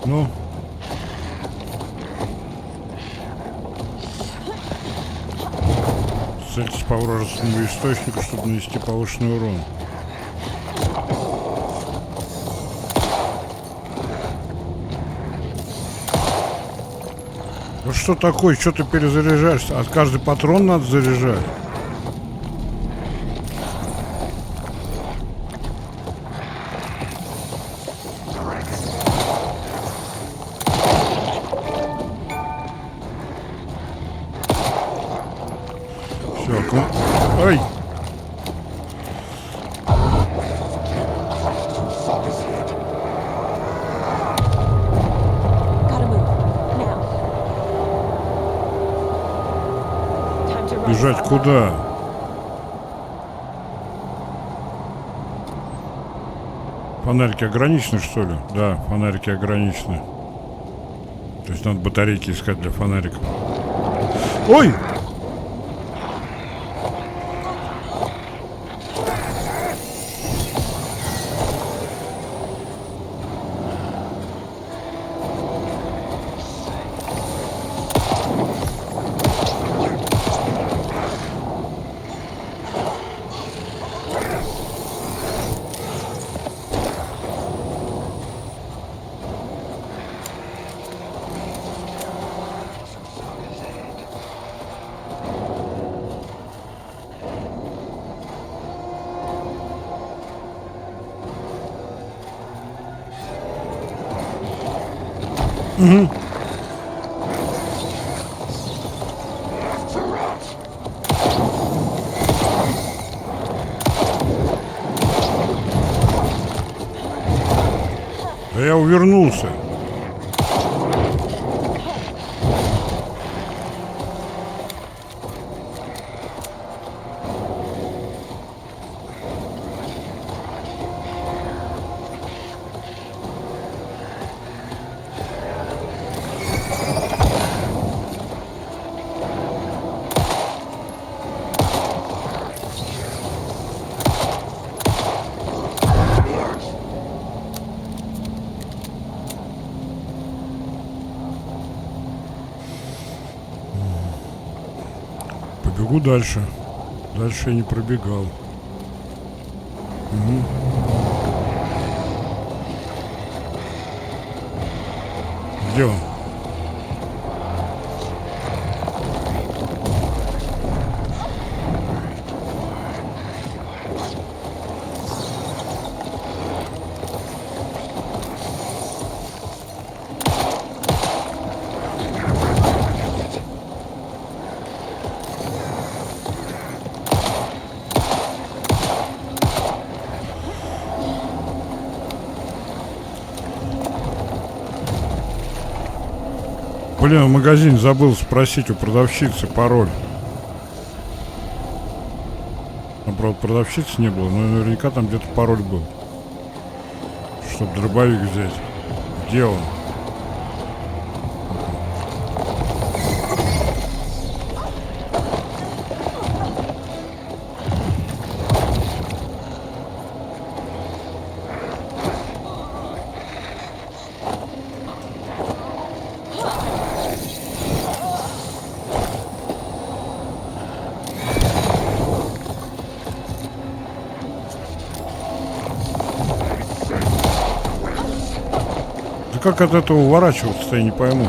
Ну. Цельтесь по вражескому источнику, чтобы нанести повышенный урон. Ну что такое? Что ты перезаряжаешься? От каждый патрон надо заряжать. Ай! Бежать куда? Фонарики ограничены, что ли? Да, фонарики ограничены. То есть надо батарейки искать для фонариков. Ой! Угу. Да я увернулся. Бегу дальше. Дальше я не пробегал. Угу. Где он? Блин, в магазине забыл спросить у продавщицы пароль. Там, правда, продавщицы не было, но наверняка там где-то пароль был. Чтоб дробовик взять. Где он? Как от этого уворачиваться-то, я не пойму.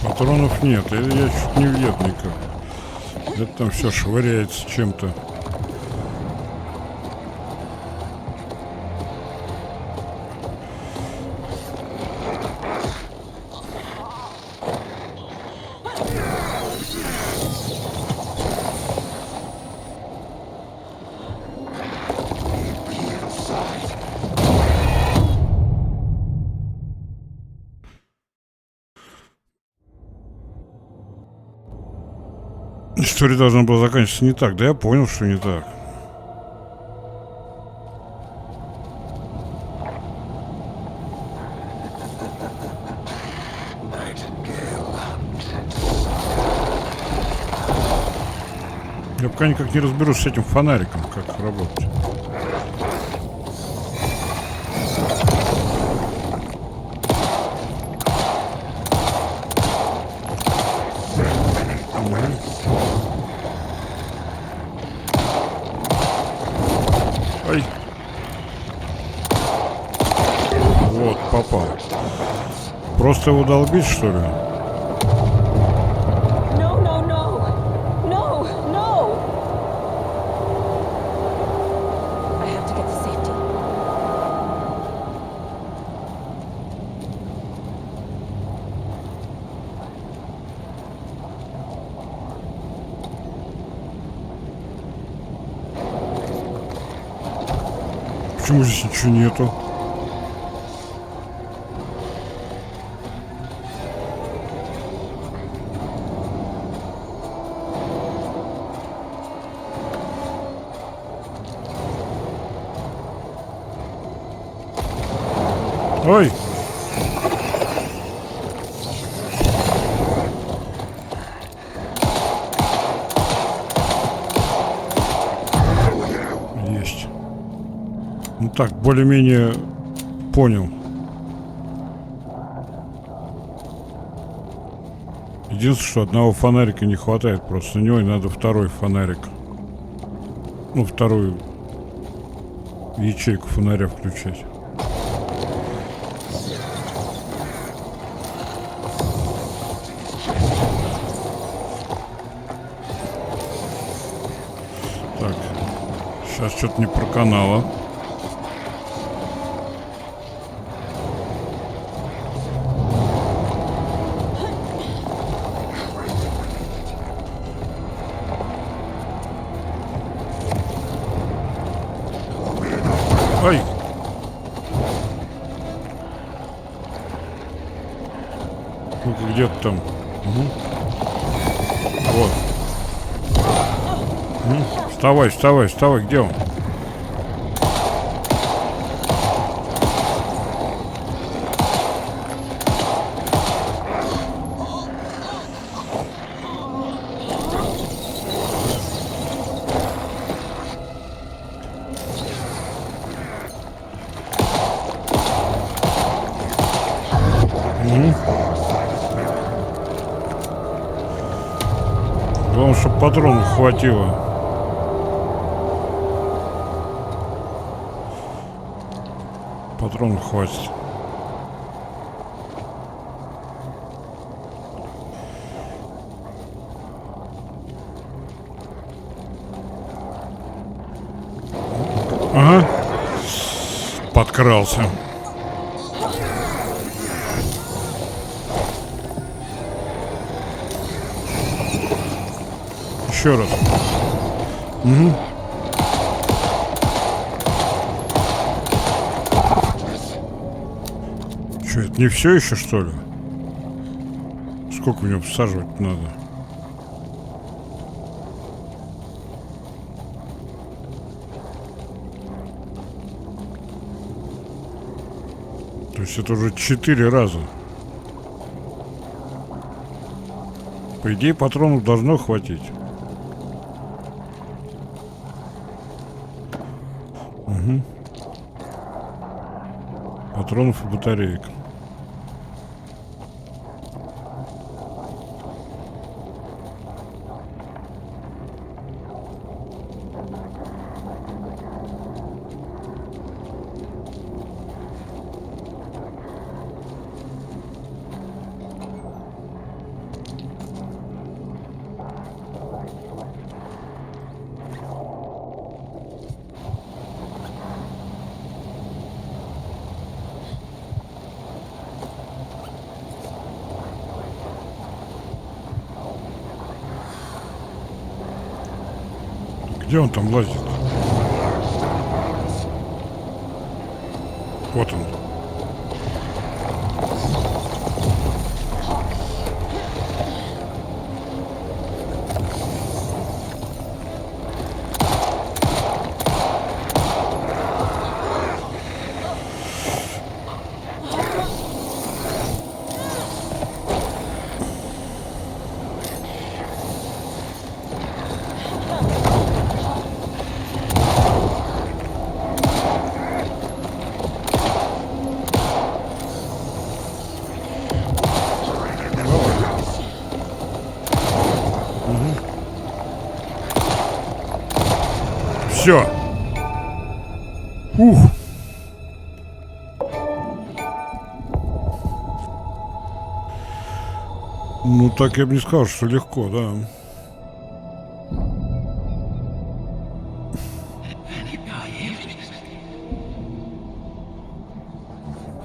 Патронов нет, я чуть не въеду никак. Это там все швыряется чем-то. История должна была заканчиваться не так. Да я понял, что не так. Я пока никак не разберусь с этим фонариком, как работать. Ай. Вот, попал. Просто его долбить, что ли? Почему здесь ничего нету? Ой! Есть. Ну так, более-менее понял. Единственное, что одного фонарика не хватает просто. На него и надо второй фонарик. Ну, вторую ячейку фонаря включать. Так, сейчас что-то не проканало. Ну-ка, где-то там. Угу. Вот. Угу. Вставай, вставай, вставай. Где он? Главное, чтобы патронов хватило. Патронов хватит. Ага. Подкрался. Еще раз. Угу. Что, это не все еще, что ли? Сколько в него всаживать надо? То есть это уже 4 раза. По идее, патронов должно хватить. Угу. Патронов и батареек. Где он там лазит? Вот он. Все. Ух. Ну, так я бы не сказал, что легко, да.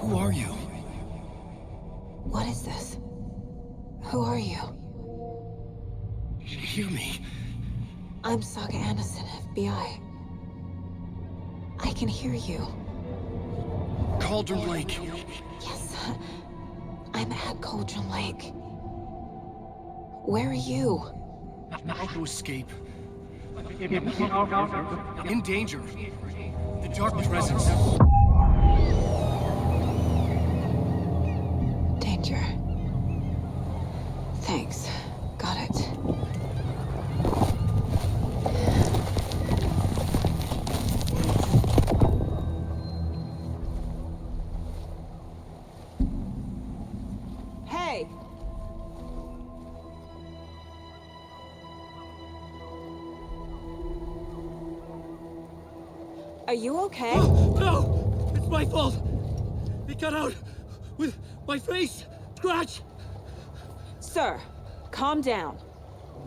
Who are you? What is this? Who are you? Hear me. I'm Saga Anderson, FBI. I can hear you. Cauldron Lake. Yes, I'm at Cauldron Lake. Where are you? How to escape. In danger. The dark presence. Danger. Thanks. Got it. Hey! Are you okay? No! It's my fault! It got out with my face! Scratch! Sir, calm down.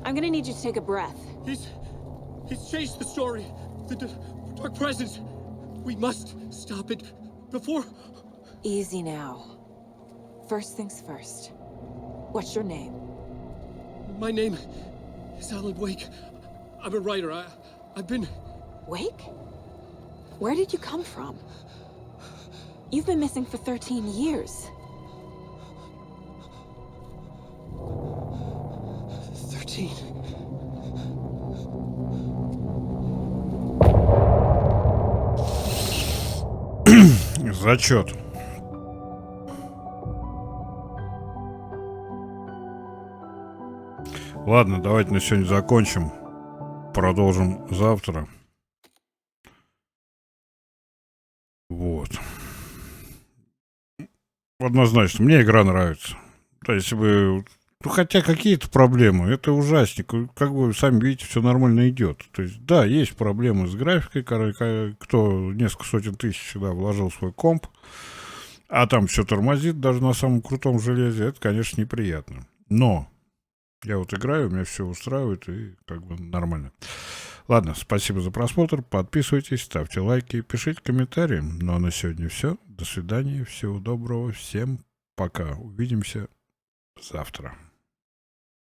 I'm gonna need you to take a breath. He's changed the story. The dark presence. We must stop it before... Easy now. First things first. What's your name? My name is Alan Wake. I'm a writer. I've been... Wake? Where did you come from? You've been missing for 13 years. 14. Зачет. Ладно, давайте на сегодня закончим. Продолжим завтра. Вот. Однозначно, мне игра нравится. То есть, если бы... Ну, хотя какие-то проблемы, это ужасник. Как вы сами видите, все нормально идет. То есть, да, есть проблемы с графикой, кто несколько сотен тысяч сюда вложил свой комп, а там все тормозит даже на самом крутом железе, это, конечно, неприятно. Но я вот играю, меня все устраивает и как бы нормально. Ладно, спасибо за просмотр, подписывайтесь, ставьте лайки, пишите комментарии. Ну а на сегодня все. До свидания, всего доброго, всем пока. Увидимся завтра.